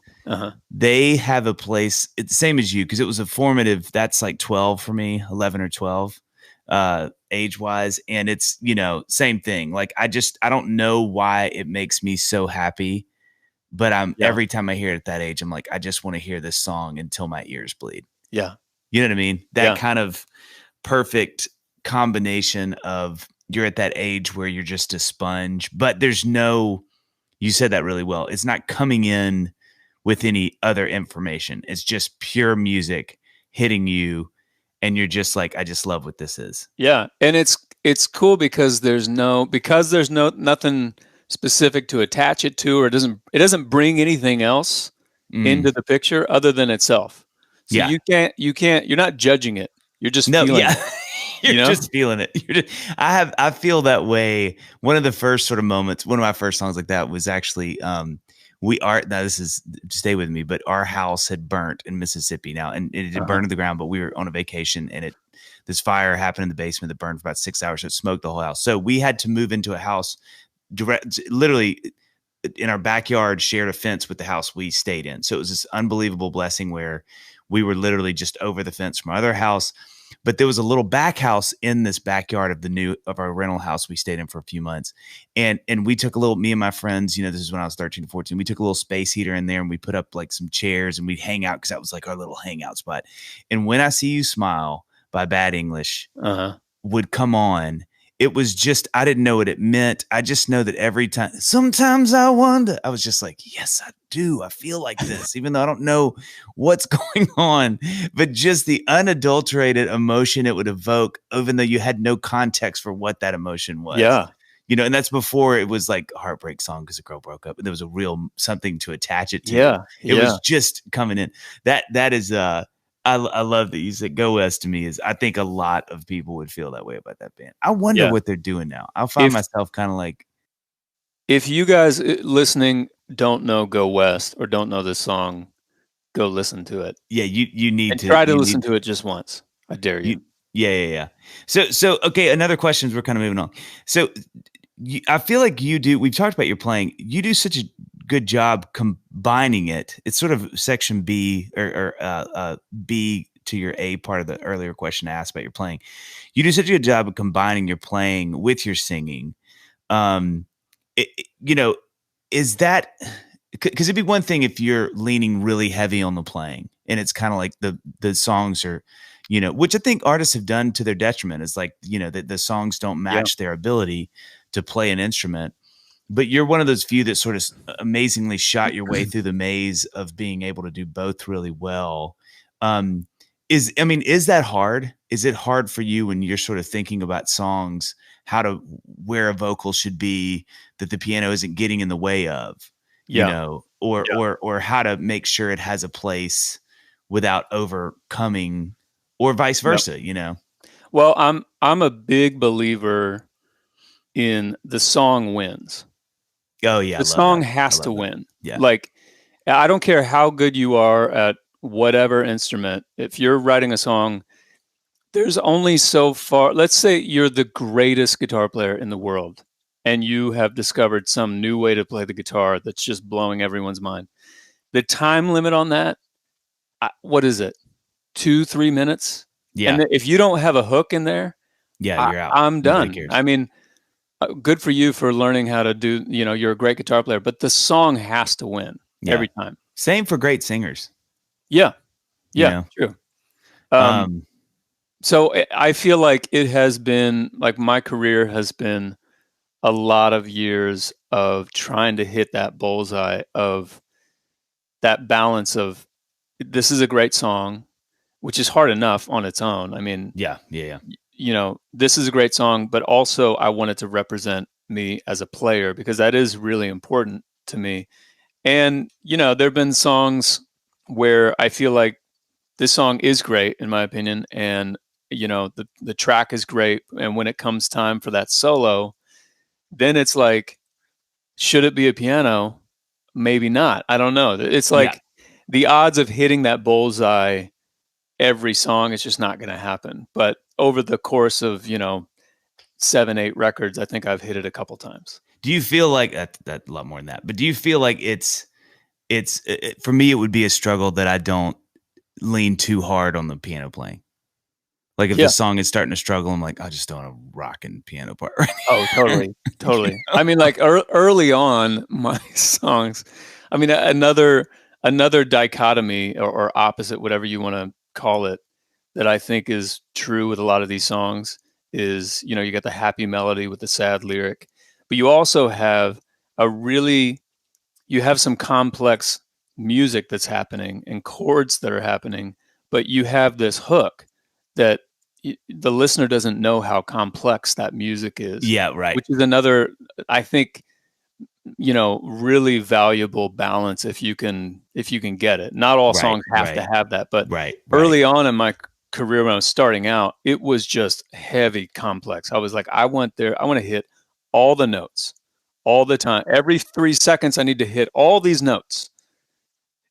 They have a place. It's the same as you, because it was a formative. That's like 12 for me, 11 or 12. Age wise, and it's same thing. Like I don't know why it makes me so happy, but every time I hear it at that age, I'm like, I just want to hear this song until my ears bleed. Yeah, you know what I mean? That kind of perfect combination of you're at that age where you're just a sponge, but there's no. You said that really well. It's not coming in with any other information. It's just pure music hitting you. And you're just like, I just love what this is. Yeah, and it's cool because there's nothing specific to attach it to, or it doesn't bring anything else into the picture other than itself. So you're not judging it. You're just feeling it. You're just feeling it. I feel that way. One of the first sort of moments, one of my first songs like that was actually this is, stay with me, but our house had burnt in Mississippi now, and it had burned to the ground, but we were on a vacation, and this fire happened in the basement that burned for about 6 hours. So it smoked the whole house. So we had to move into a house literally in our backyard, shared a fence with the house we stayed in. So it was this unbelievable blessing where we were literally just over the fence from our other house. But there was a little back house in this backyard of our rental house we stayed in for a few months. And we took me and my friends, this is when I was 13 to 14, we took a little space heater in there and we put up like some chairs and we'd hang out because that was like our little hangout spot. And When I See You Smile by Bad English would come on. It was just, I didn't know what it meant. I just know that every time, sometimes I wonder, I was just like, yes, I do. I feel like this, even though I don't know what's going on, but just the unadulterated emotion it would evoke, even though you had no context for what that emotion was. Yeah. And that's before it was like a heartbreak song because a girl broke up, and there was a real something to attach it to. Yeah. It was just coming in. That is, I love that you said Go West. To me, is I think a lot of people would feel that way about that band. I wonder what they're doing now. I'll find myself kind of like, if you guys listening don't know Go West or don't know this song, go listen to it. Yeah, you need to try to listen to it just once. I dare you. Yeah. So okay, another question as we're kind of moving on. So I feel like you do. We've talked about your playing. You do such a good job combining it. It's sort of section B or B to your A part of the earlier question I asked about your playing. You do such a good job of combining your playing with your singing. Is that, because it'd be one thing if you're leaning really heavy on the playing and it's kind of like the songs are, which I think artists have done to their detriment, is like, the songs don't match their ability to play an instrument. But you're one of those few that sort of amazingly shot your way through the maze of being able to do both really well. Is that hard? Is it hard for you when you're sort of thinking about songs, where a vocal should be that the piano isn't getting in the way of, or how to make sure it has a place without overcoming, or vice versa, Well, I'm a big believer in the song wins. Oh yeah, The song has to win. Yeah. Like, I don't care how good you are at whatever instrument. If you're writing a song, there's only so far. Let's say you're the greatest guitar player in the world and you have discovered some new way to play the guitar that's just blowing everyone's mind. The time limit on that, what is it? 2-3 minutes? Yeah. And if you don't have a hook in there, Yeah, you're out. I'm Nobody done. cares. I mean, good for you for learning how to do, you're a great guitar player, but the song has to win every time. Same for great singers. Yeah. Yeah, You know? true. So I feel like it has been, like, my career has been a lot of years of trying to hit that bullseye of that balance of, this is a great song, which is hard enough on its own. I mean, Yeah. this is a great song, but also I want it to represent me as a player, because that is really important to me. And, there have been songs where I feel like this song is great, in my opinion, and, the track is great. And when it comes time for that solo, then it's like, should it be a piano? Maybe not. I don't know. It's like the odds of hitting that bullseye every song is just not going to happen. But over the course of, 7-8 records, I think I've hit it a couple times. Do you feel like that a lot more than that? But do you feel like it's for me, it would be a struggle that I don't lean too hard on the piano playing. Like if the song is starting to struggle, I'm like, I just don't want a rocking piano part. Oh, totally. I mean, like early on, my songs. I mean, another dichotomy or opposite, whatever you want to call it, that I think is true with a lot of these songs is, you got the happy melody with the sad lyric, but you also have you have some complex music that's happening and chords that are happening, but you have this hook that the listener doesn't know how complex that music is. Yeah, right. Which is another, I think, really valuable balance if you can get it. Not all songs have to have that, but early on in my career when I was starting out, it was just heavy, complex. I was like, I want to hit all the notes all the time. Every 3 seconds, I need to hit all these notes.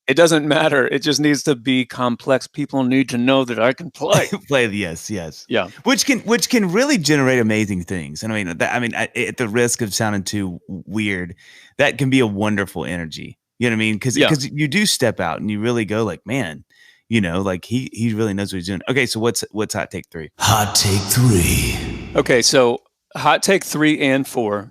It doesn't matter. It just needs to be complex. People need to know that I can play. Yes. Yeah. Which can really generate amazing things. And I mean, at the risk of sounding too weird, that can be a wonderful energy. You know what I mean? Because you do step out and you really go like, man, like he really knows what he's doing. Okay, so what's hot take 3? Hot take 3. Okay, so hot take 3 and 4.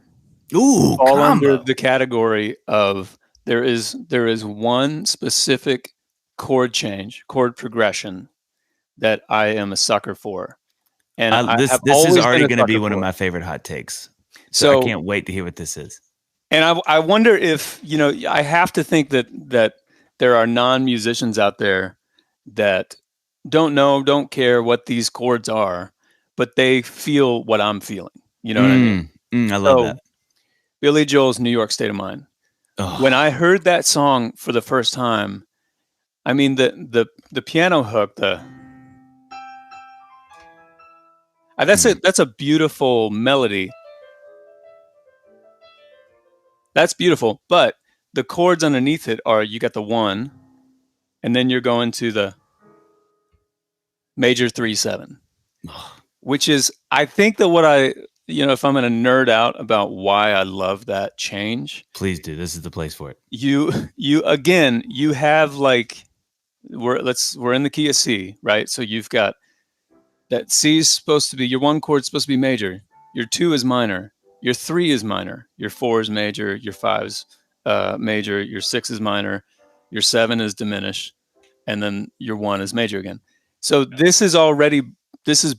Ooh, all combo. Under the category of there is one specific chord progression that I am a sucker for, and this is already going to be one of my favorite hot takes. So I can't wait to hear what this is. And I wonder if I have to think that there are non-musicians out there that don't care what these chords are, but they feel what I'm feeling. You know what I mean? I love that. Billy Joel's New York State of Mind. Oh. When I heard that song for the first time, I mean the piano hook, that's a beautiful melody. That's beautiful, but the chords underneath it are, you got the 1, and then you're going to the major 3/7, which is, I think that what I, if I'm going to nerd out about why I love that change. Please do. This is the place for it. You have like, we're in the key of C, right? So you've got that C is supposed to be, your 1 chord's supposed to be major. Your 2 is minor. Your 3 is minor. Your 4 is major. Your 5 is major. Your 6 is minor. Your 7 is diminished. And then your 1 is major again. So this is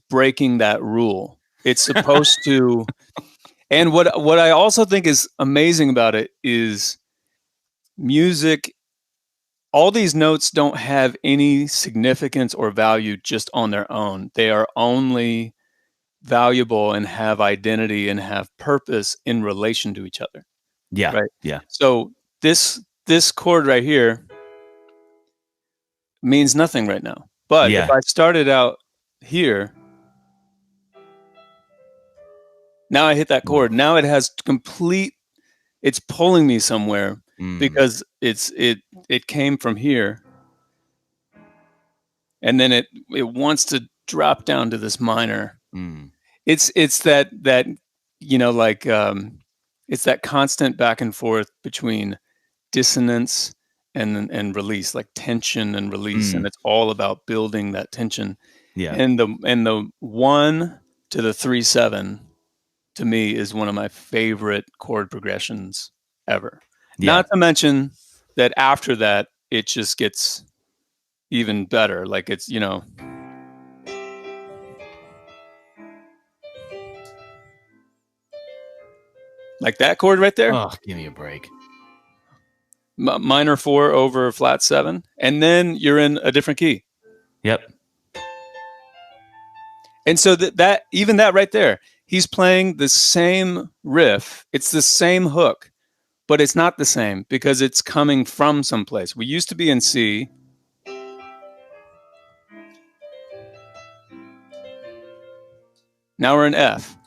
breaking that rule. It's supposed to, and what I also think is amazing about it is music. All these notes don't have any significance or value just on their own. They are only valuable and have identity and have purpose in relation to each other. Yeah. Right. Yeah. So this chord right here means nothing right now. But if I started out here, Now I hit that chord. Now it has it's pulling me somewhere because it came from here. And then it wants to drop down to this minor. It's that like it's that constant back and forth between dissonance and release, like tension and release, and it's all about building that tension. Yeah. And the 1 to the 3/7 to me is one of my favorite chord progressions ever. Yeah. Not to mention that after that it just gets even better. Like it's, like that chord right there. Oh, give me a break. Minor 4 over flat 7, and then you're in a different key. Yep. And so that even that right there, he's playing the same riff. It's the same hook, but it's not the same because it's coming from someplace. We used to be in C. Now we're in F.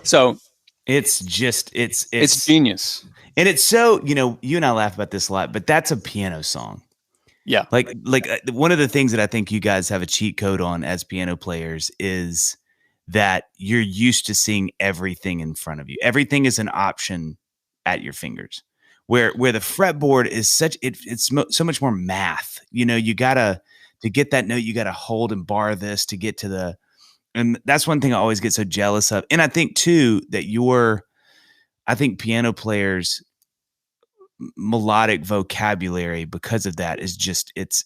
So it's just it's genius. And it's so, you and I laugh about this a lot, but that's a piano song. Yeah. Like one of the things that I think you guys have a cheat code on as piano players is that you're used to seeing everything in front of you. Everything is an option at your fingers. Where the fretboard is it's so much more math. You gotta, to get that note, you gotta hold and bar this to get to and that's one thing I always get so jealous of. And I think too that I think piano players' melodic vocabulary, because of that, is just it's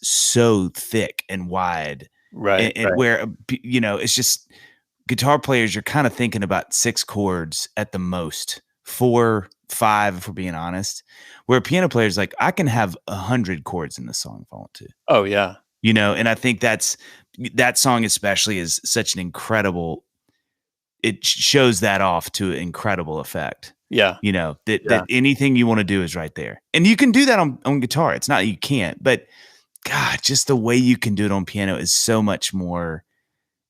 so thick and wide, right? And where it's just guitar players, you're kind of thinking about 6 chords at the most, 4, 5 if we're being honest. Where piano players, like, I can have 100 chords in the song if I want to. Oh yeah, and I think that song especially is such an incredible. It shows that off to an incredible effect. Yeah. That anything you want to do is right there. And you can do that on guitar. It's not you can't, but God, just the way you can do it on piano is so much more.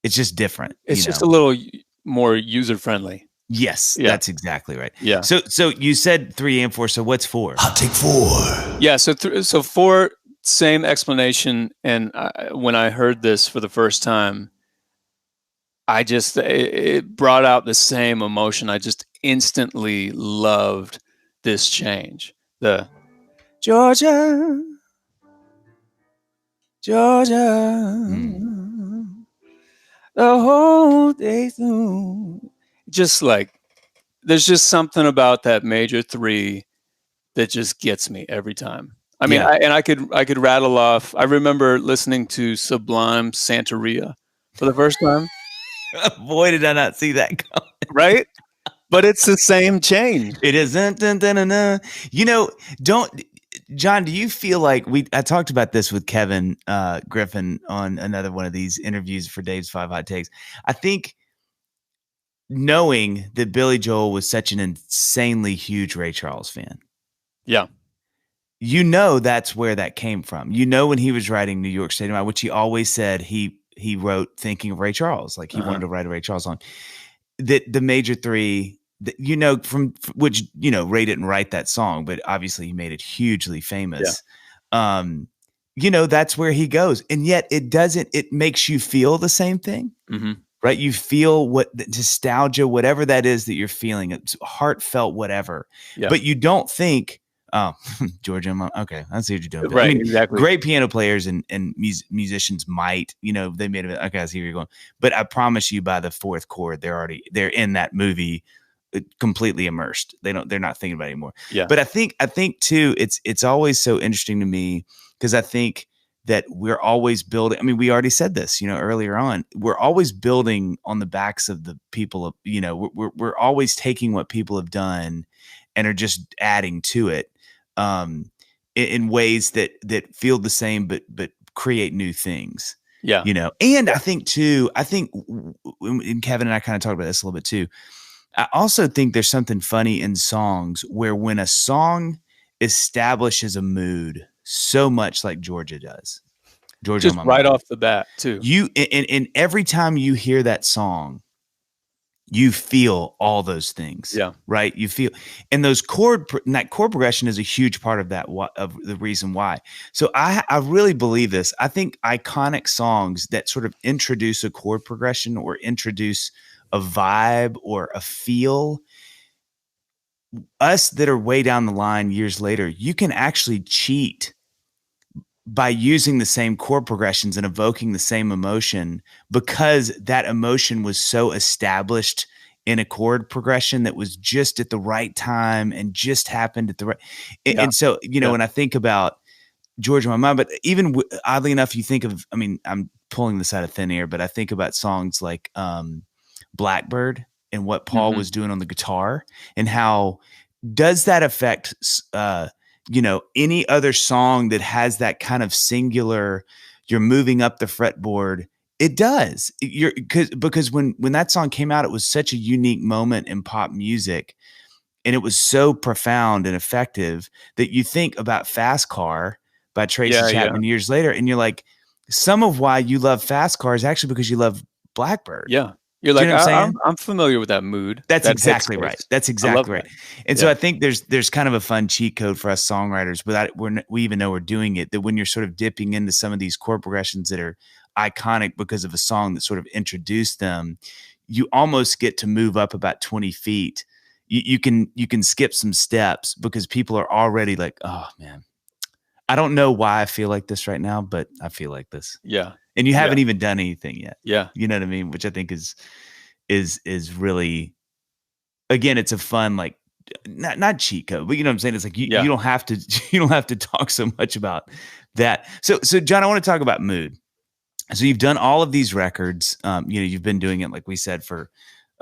It's just different. It's just a little more user-friendly. Yes, that's exactly right. Yeah. So you said 3 and 4. So what's 4? I'll take 4. Yeah. So 4, same explanation. And when I heard this for the first time, it brought out the same emotion. I just instantly loved this change. The Georgia, the whole day through. Just like, there's just something about that major 3 that just gets me every time. I mean, I could rattle off. I remember listening to Sublime Santeria for the first time. Boy, did I not see that coming. Right? But it's the same change. It isn't. John, do you feel like I talked about this with Kevin Griffin on another one of these interviews for Dave's 5 Hot Takes. I think knowing that Billy Joel was such an insanely huge Ray Charles fan. Yeah. That's where that came from. When he was writing New York State of Mind, which he always said he wrote thinking of Ray Charles, like he wanted to write a Ray Charles song. That the major 3, from which Ray didn't write that song, but obviously he made it hugely famous. Yeah. That's where he goes, and yet it makes you feel the same thing, right? You feel what the nostalgia, whatever that is that you're feeling, it's heartfelt, whatever. Yeah. But you don't think, oh, Georgia, okay, I see what you're doing. Right, exactly. Great piano players and musicians might, they made it. Okay, I see where you're going. But I promise you, by the 4th chord, they're in that movie, completely immersed. They're not thinking about it anymore. Yeah. But I think too, it's always so interesting to me, because I think that we're always building. I mean, we already said this, earlier on. We're always building on the backs of the people of, we're always taking what people have done and are just adding to it. In ways that feel the same, but create new things. Yeah. And I think and Kevin and I kind of talked about this a little bit too. I also think there's something funny in songs where when a song establishes a mood so much like Georgia does, Georgia Just on My right Mind. off the bat, too. And every time you hear that song, you feel all those things. Yeah. Right. You feel, and that chord progression is a huge part of that, of the reason why. So I really believe this. I think iconic songs that sort of introduce a chord progression or introduce a vibe or a feel, us that are way down the line years later, you can actually cheat by using the same chord progressions and evoking the same emotion, because that emotion was so established in a chord progression that was just at the right time and just happened at the right. Yeah. And so, when I think about Georgia on My Mind, but even oddly enough, you think of, I'm pulling this out of thin air, but I think about songs like Blackbird and what Paul was doing on the guitar, and how does that affect any other song that has that kind of singular, you're moving up the fretboard. It does. Because when that song came out, it was such a unique moment in pop music, and it was so profound and effective that you think about Fast Car by Tracy Chapman years later, and you're like, some of why you love Fast Car is actually because you love Blackbird. Yeah. You're like, you know what I'm saying? I'm familiar with that mood. That's that exactly headspace. right. That's exactly right. And so I think there's kind of a fun cheat code for us songwriters, without we even know we're doing it, that when you're sort of dipping into some of these chord progressions that are iconic because of a song that sort of introduced them, you almost get to move up about 20 feet. You can skip some steps because people are already like, oh man, I don't know why I feel like this right now, but I feel like this. Yeah. And you haven't even done anything yet. Yeah. You know what I mean? Which I think is really, again, it's a fun, like, not cheat code, but you know what I'm saying? It's like, you don't have to talk so much about that. So John, I want to talk about mood. So you've done all of these records. You've been doing it, like we said, for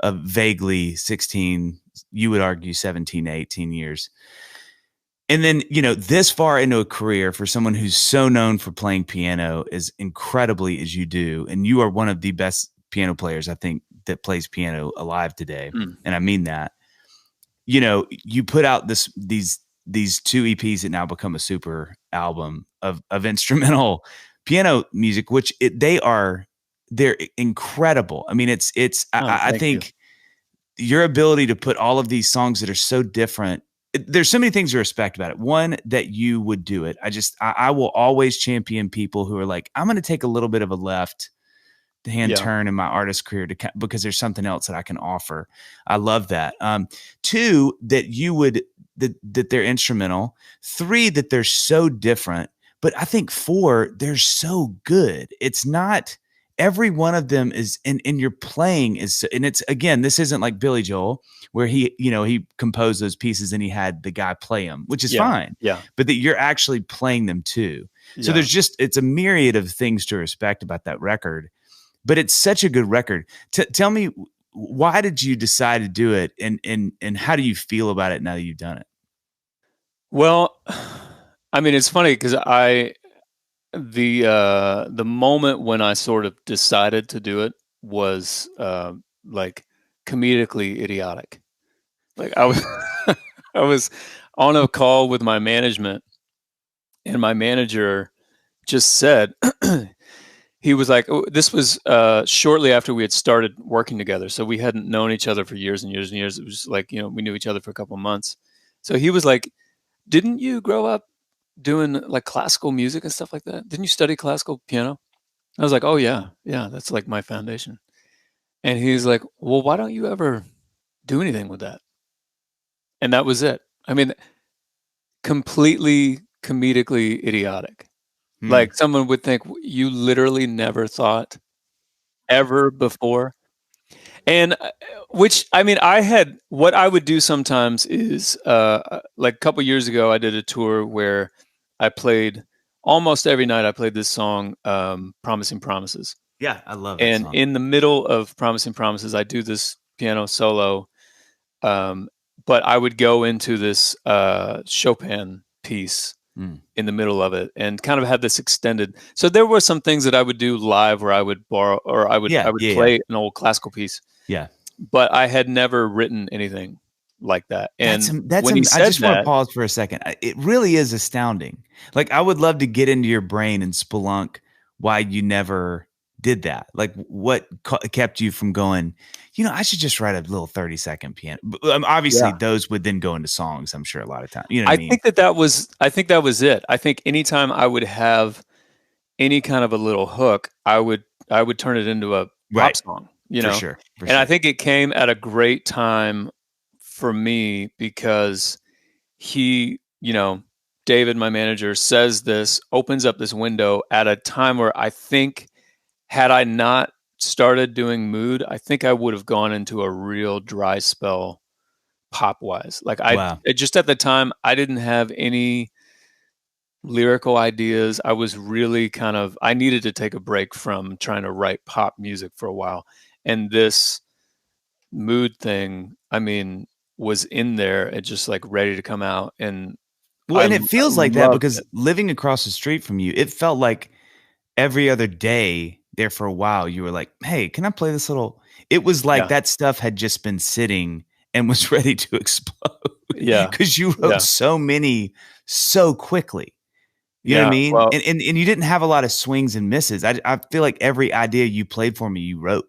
vaguely 16, you would argue 17, 18 years. And then, this far into a career for someone who's so known for playing piano as incredibly as you do, and you are one of the best piano players, I think, that plays piano alive today. And I mean that. You put out these two EPs that now become a super album of instrumental piano music, which they're incredible. I mean, I think your ability to put all of these songs that are so different. There's so many things to respect about it. One, that you would do it. I will always champion people who are like, I'm going to take a little bit of a left hand turn in my artist career because there's something else that I can offer. I love that. Two, that they're instrumental. Three, that they're so different. But I think four, they're so good. It's not every one of them is, and your playing is, and it's, again, this isn't like Billy Joel, where he composed those pieces and he had the guy play them, which is fine. Yeah. But that you're actually playing them too. So it's a myriad of things to respect about that record, but it's such a good record. Tell me, why did you decide to do it, and how do you feel about it now that you've done it? Well, I mean, it's funny because the moment when I sort of decided to do it was like comedically idiotic. Like I was I was on a call with my management, and my manager just said, he was like, this was shortly after we had started working together. So we hadn't known each other for years and years and years. It was like, we knew each other for a couple of months. So he was like, didn't you grow up doing like classical music and stuff like that? Didn't you study classical piano? I was like, oh yeah, that's like my foundation. And he's like, well, why don't you ever do anything with that? And that was it. I mean, completely comedically idiotic. Like someone would think, you literally never thought ever before. And which, I mean, what I would do sometimes is like a couple years ago, I did a tour where I played almost every night. I played this song, Promising Promises. Yeah, I love it. And song. In the middle of Promising Promises, I do this piano solo. But I would go into this Chopin piece in the middle of it, and kind of had this extended. So there were some things that I would do live where I would borrow, or I would play an old classical piece. Yeah. But I had never written anything like that. And when he said I just want to pause for a second. It really is astounding. Like, I would love to get into your brain and spelunk why you never did that. Like what kept you from going, I should just write a little 30-second piano. Obviously those would then go into songs, I'm sure, a lot of time. You know what I mean? I think that was it. I think anytime I would have any kind of a little hook, I would turn it into a pop song, For sure. I think it came at a great time for me because he, David, my manager, says this, opens up this window at a time where I think had I not started doing Mood, I think I would have gone into a real dry spell pop-wise. Like just at the time, I didn't have any lyrical ideas. I was really I needed to take a break from trying to write pop music for a while. And this Mood thing, was in there and just like ready to come out. And it feels like that because living across the street from you, it felt like every other day there for a while, you were like, hey, can I play this little? It was like that stuff had just been sitting and was ready to explode. Yeah. Because you wrote so many so quickly. You know what I mean? Well, and you didn't have a lot of swings and misses. I feel like every idea you played for me, you wrote.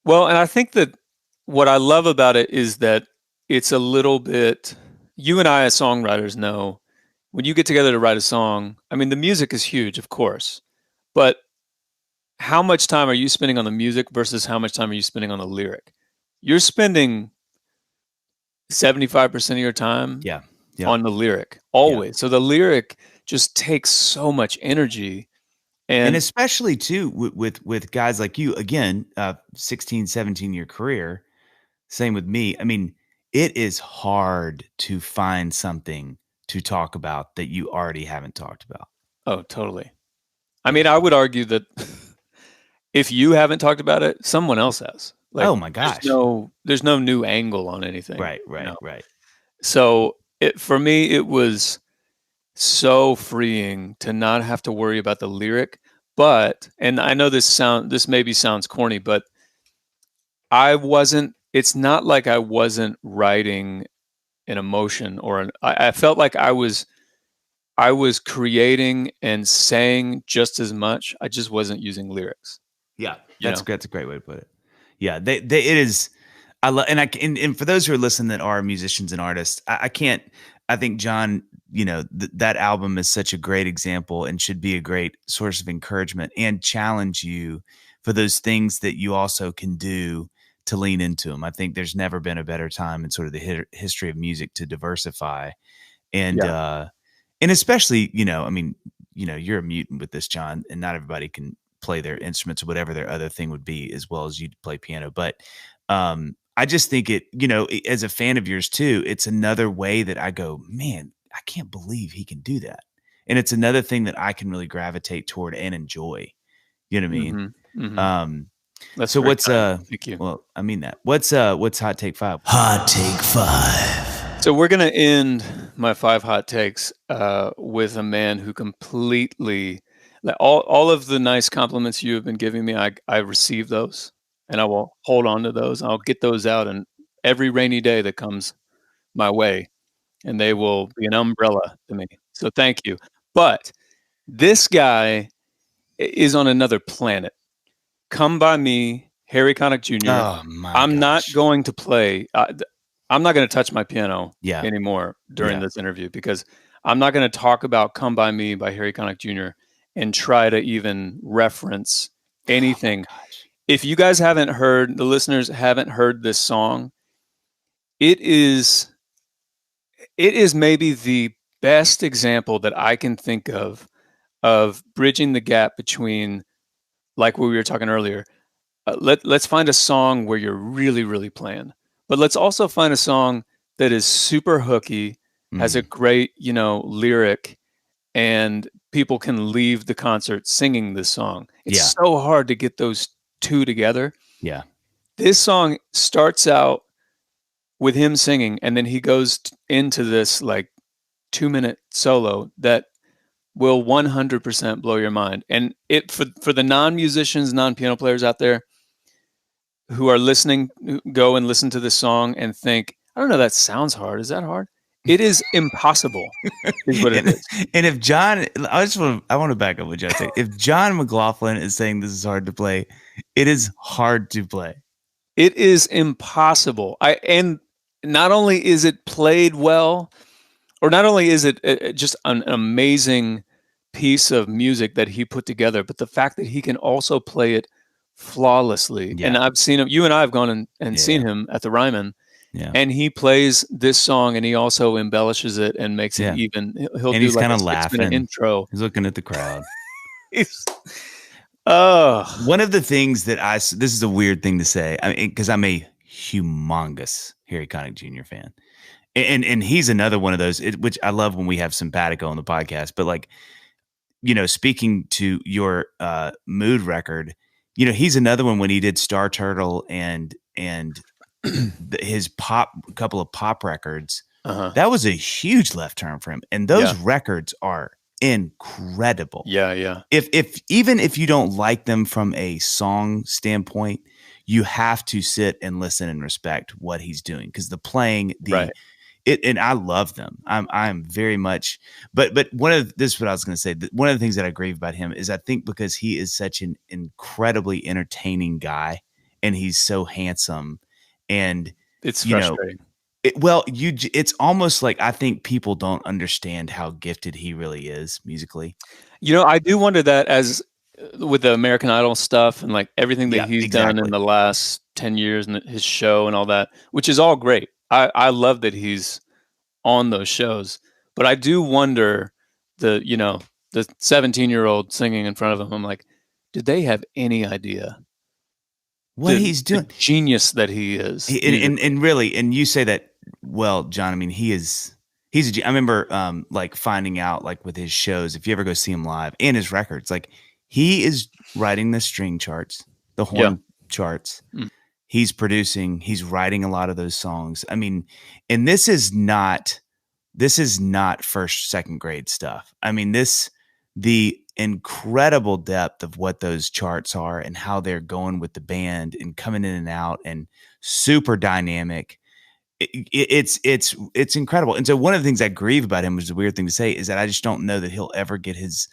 Well, and I think that what I love about it is that it's a little bit, you and I as songwriters know, when you get together to write a song, the music is huge, of course, but how much time are you spending on the music versus how much time are you spending on the lyric? You're spending 75% of your time on the lyric, always. Yeah. So the lyric just takes so much energy. And especially too with guys like you, again, 16, 17-year career, same with me. It is hard to find something to talk about that you already haven't talked about. Oh, totally. I would argue that if you haven't talked about it, someone else has. Like, oh my gosh. There's no new angle on anything. Right. So for me, it was so freeing to not have to worry about the lyric. But, and I know this maybe sounds corny, but it's not like I wasn't writing an emotion I felt like I was creating and saying just as much. I just wasn't using lyrics. Yeah. That's a great way to put it. Yeah. It is. I love, and for those who are listening that are musicians and artists, I think Jon, that album is such a great example and should be a great source of encouragement and challenge you for those things that you also can do to lean into them. I think there's never been a better time in sort of the history of music to diversify. And, and especially, you're a mutant with this, Jon, and not everybody can play their instruments or whatever their other thing would be as well as you play piano. But, I just think it, as a fan of yours too, it's another way that I go, man, I can't believe he can do that. And it's another thing that I can really gravitate toward and enjoy. You know what I mean? Mm-hmm. Mm-hmm. So what's thank you. Well, I mean that. What's Hot Take 5? Hot Take 5. So we're gonna end my 5 hot takes with a man who completely, like, all of the nice compliments you have been giving me, I receive those. And I will hold on to those. I'll get those out and every rainy day that comes my way, and they will be an umbrella to me. So thank you. But this guy is on another planet. Come By Me, Harry Connick Jr. Oh my I'm gosh. not going to play. I'm not going to touch my piano Yeah. anymore during this interview, because I'm not going to talk about Come By Me by Harry Connick Jr. and try to even reference anything. Oh, if you guys haven't heard, the listeners haven't heard this song, it is maybe the best example that I can think of bridging the gap between, like what we were talking earlier, let's find a song where you're really, really playing, but let's also find a song that is super hooky, has a great, lyric, and people can leave the concert singing this song. It's so hard to get those two together. Yeah. This song starts out with him singing, and then he goes into this like 2-minute solo that will 100% blow your mind. And it for the non-musicians, non-piano players out there who are listening, go and listen to this song and think, I don't know, that sounds hard. Is that hard? It is impossible, is what it is. And if John, I want to back up what John said. If Jon McLaughlin is saying this is hard to play, it is hard to play. It is impossible. And not only is it played well, or not only is it just an amazing piece of music that he put together, but the fact that he can also play it flawlessly. Yeah. And I've seen him. You and I have gone and seen him at the Ryman. Yeah. And he plays this song, and he also embellishes it and makes it even. He'll do he's like kind a of 6-minute laughing. intro. He's looking at the crowd. One of the things that this is a weird thing to say, I mean, because I'm a humongous Harry Connick Jr. fan, and he's another one of those, which I love when we have simpatico on the podcast. But like, speaking to your mood record, he's another one when he did Star Turtle and his couple of pop records. That was a huge left turn for him, and those records are incredible. Yeah. Even if you don't like them from a song standpoint, you have to sit and listen and respect what he's doing, because the playing, and I love them. I'm very much, but this is what I was going to say. One of the things that I grieve about him is I think because he is such an incredibly entertaining guy, and he's so handsome, and it's frustrating. It's almost like I think people don't understand how gifted he really is musically. I do wonder that, as with the American Idol stuff and like everything that he's done in the last 10 years and his show and all that, which is all great. I love that he's on those shows, but I do wonder the 17-year-old singing in front of him. I'm like, did they have any idea what he's doing? The genius that he is. And really, and you say that, well, John, I mean, he's I remember like finding out, like with his shows, if you ever go see him live, and his records, like he is writing the string charts, the horn charts. He's producing, he's writing a lot of those songs. I mean, and this is not first, second grade stuff. I mean, the incredible depth of what those charts are and how they're going with the band and coming in and out and super dynamic. It's incredible. And so one of the things I grieve about him, which is a weird thing to say, is that I just don't know that he'll ever get his,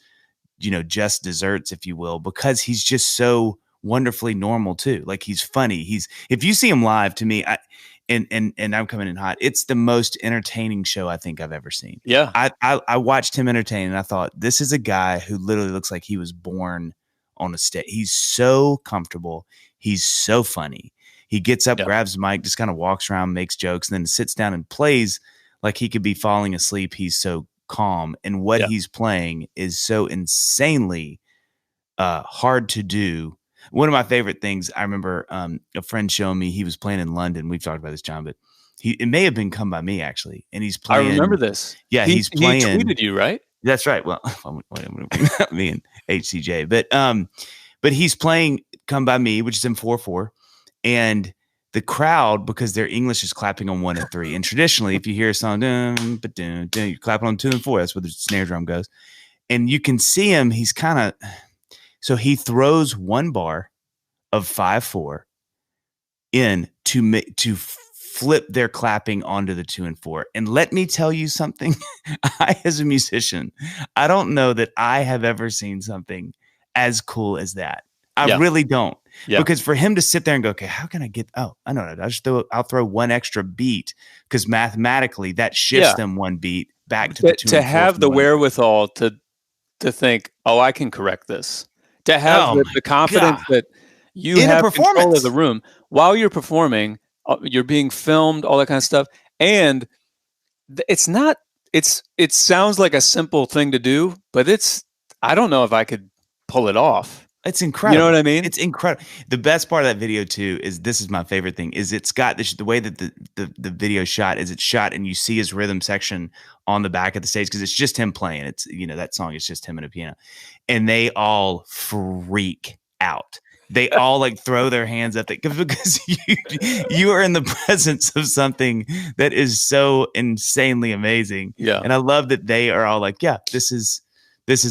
just desserts, if you will, because he's just so wonderfully normal too. Like, he's funny. If you see him live, to me, and I'm coming in hot, it's the most entertaining show I think I've ever seen. Yeah. I watched him entertain, and I thought, this is a guy who literally looks like he was born on a stage. He's so comfortable. He's so funny. He gets up, grabs the mic, just kind of walks around, makes jokes, and then sits down and plays like he could be falling asleep. He's so calm. And what he's playing is so insanely hard to do. One of my favorite things, I remember a friend showing me, he was playing in London. We've talked about this, John, but it may have been Come By Me, actually. And he's playing. I remember this. Yeah, he's playing. He tweeted you, right? That's right. Well, me and HCJ. But he's playing Come By Me, which is in 4/4. And the crowd, because their English is clapping on 1 and 3. And traditionally, if you hear a song, you're clapping on 2 and 4. That's where the snare drum goes. And you can see him. He's kind of, so he throws one bar of 5/4 in to flip their clapping onto the 2 and 4. And let me tell you something. I, as a musician, I don't know that I have ever seen something as cool as that. I really don't. Yeah. Because for him to sit there and go, okay, how can I get? Oh, I know that. I'll throw one extra beat, because mathematically that shifts them one beat back to the 2 and 4. To have the wherewithal to think, oh, I can correct this. To have the confidence that you have control of the room while you're performing, you're being filmed, all that kind of stuff, and it's not. It sounds like a simple thing to do, but I don't know if I could pull it off. It's incredible. You know what I mean? It's incredible. The best part of that video too is, this is my favorite thing, is it's got the way that the video shot is, it's shot and you see his rhythm section on the back of the stage, because it's just him playing. It's, that song is just him and a piano, and they all freak out. They all like throw their hands up because you are in the presence of something that is so insanely amazing. Yeah. And I love that they are all like, yeah, this is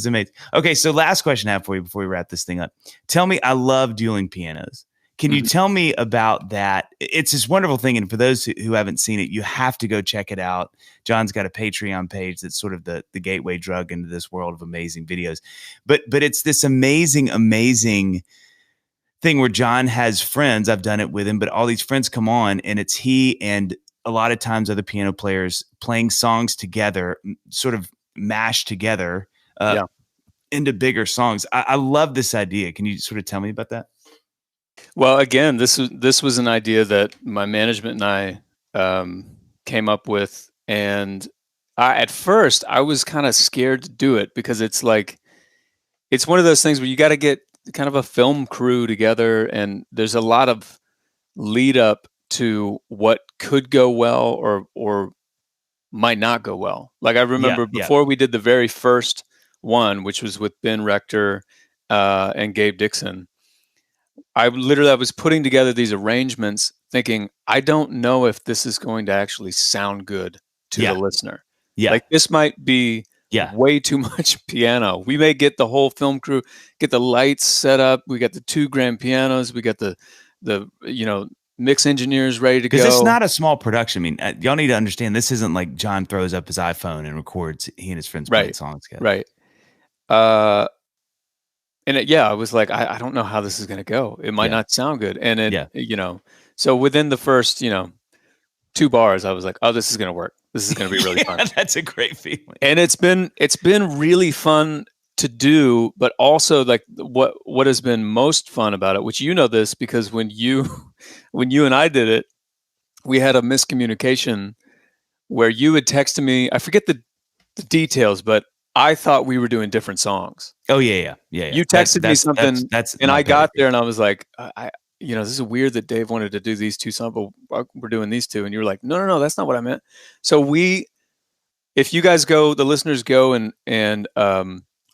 amazing. Okay, so last question I have for you before we wrap this thing up. Tell me, I love dueling pianos. Can you tell me about that? It's this wonderful thing. And for those who haven't seen it, you have to go check it out. Jon's got a Patreon page that's sort of the gateway drug into this world of amazing videos. But it's this amazing, amazing thing where Jon has friends. I've done it with him, but all these friends come on, and it's he and a lot of times other piano players playing songs together, sort of mashed together into bigger songs. I love this idea. Can you sort of tell me about that? Well, again, this was an idea that my management and I came up with, and at first I was kind of scared to do it because it's one of those things where you got to get kind of a film crew together, and there's a lot of lead up to what could go well or might not go well. Like I remember before we did the very first one, which was with Ben Rector and Gabe Dixon. I was putting together these arrangements thinking, I don't know if this is going to actually sound good to the listener. Yeah. Like this might be way too much piano. We may get the whole film crew, get the lights set up. We got the 2 grand pianos. We got the mix engineers ready to go. Because it's not a small production. I mean, y'all need to understand this isn't like Jon throws up his iPhone and records he and his friends playing songs together. Right. I was like, I don't know how this is going to go. It might not sound good. And so within the first, 2 bars, I was like, oh, this is going to work. This is going to be really fun. That's a great feeling. And it's been really fun to do, but also like what has been most fun about it, which this because when you and I did it, we had a miscommunication where you had texted me. I forget the details, but I thought we were doing different songs. Oh yeah. You texted me something, and I got there, and I was like, this is weird that Dave wanted to do these 2 songs, but we're doing these 2, and you were like, no, that's not what I meant. So if you guys go, the listeners go and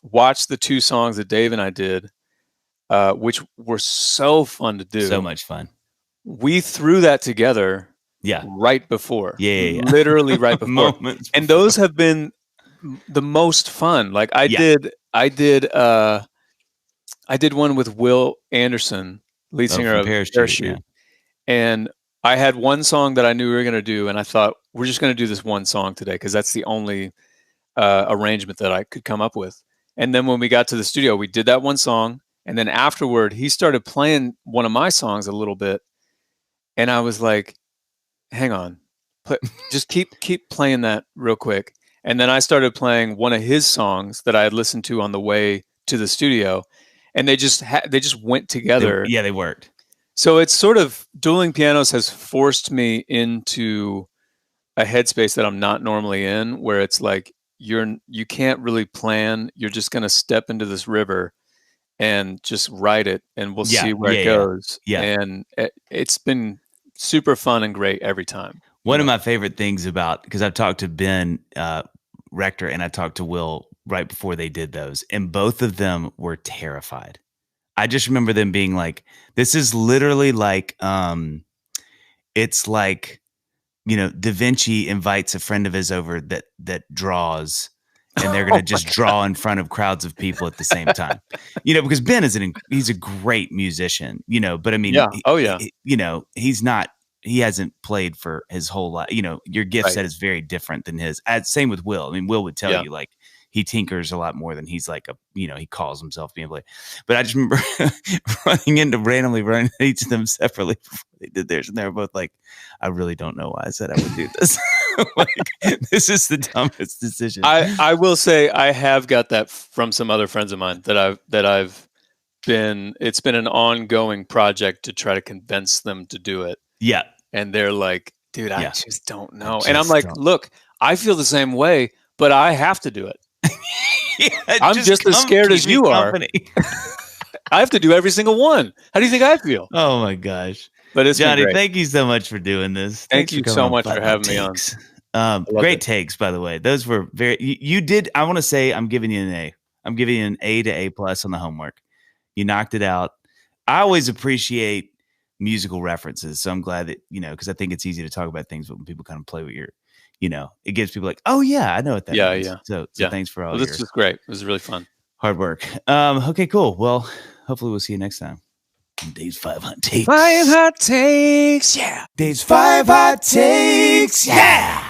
watch the 2 songs that Dave and I did, which were so fun to do. So much fun. We threw that together. Right before. Yeah. Literally right before. And those have been the most fun. Like I did one with Will Anderson, lead singer of Parachute. And I had one song that I knew we were going to do, and I thought we're just going to do this one song today because that's the only arrangement that I could come up with. And then when we got to the studio, we did that one song, and then afterward he started playing one of my songs a little bit, and I was like, hang on, just keep playing that real quick. And then I started playing one of his songs that I had listened to on the way to the studio, and they just went together. They worked. So it's sort of dueling pianos has forced me into a headspace that I'm not normally in, where it's like you can't really plan. You're just going to step into this river and just ride it, and we'll see where it goes. Yeah. And it's been super fun and great every time. One of my favorite things because I've talked to Ben Rector and I talked to Will right before they did those, and both of them were terrified. I just remember them being like, this is literally like, it's like, Da Vinci invites a friend of his over that draws, and they're going to just draw in front of crowds of people at the same time, because Ben he's a great musician, but I mean, he hasn't played for his whole life. Your gift set is very different than his. Same with Will. I mean, Will would tell you like he tinkers a lot more than he's like he calls himself being played. But I just remember randomly running each of them separately before they did theirs, and they were both like, I really don't know why I said I would do this. This is the dumbest decision. I will say I have got that from some other friends of mine it's been an ongoing project to try to convince them to do it. Yeah. And they're like, dude, I just don't know. And I'm like, look, I feel the same way, but I have to do it. I'm just as scared as you are. I have to do every single one. How do you think I feel? Oh my gosh. But it's Johnny, thank you so much for doing this. Thank you so much for having me on. Great takes, by the way. Those were you did. I want to say I'm giving you an A. I'm giving you an A to A+ on the homework. You knocked it out. I always appreciate musical references. So I'm glad that, because I think it's easy to talk about things, but when people kind of play with your, it gives people like, oh yeah, I know what that means. Yeah. So thanks for all this was great. It was really fun. Hard work. Okay, cool. Well, hopefully we'll see you next time. Dave's 5 hot takes. 5 hot takes, yeah. Dave's 5 hot takes, yeah.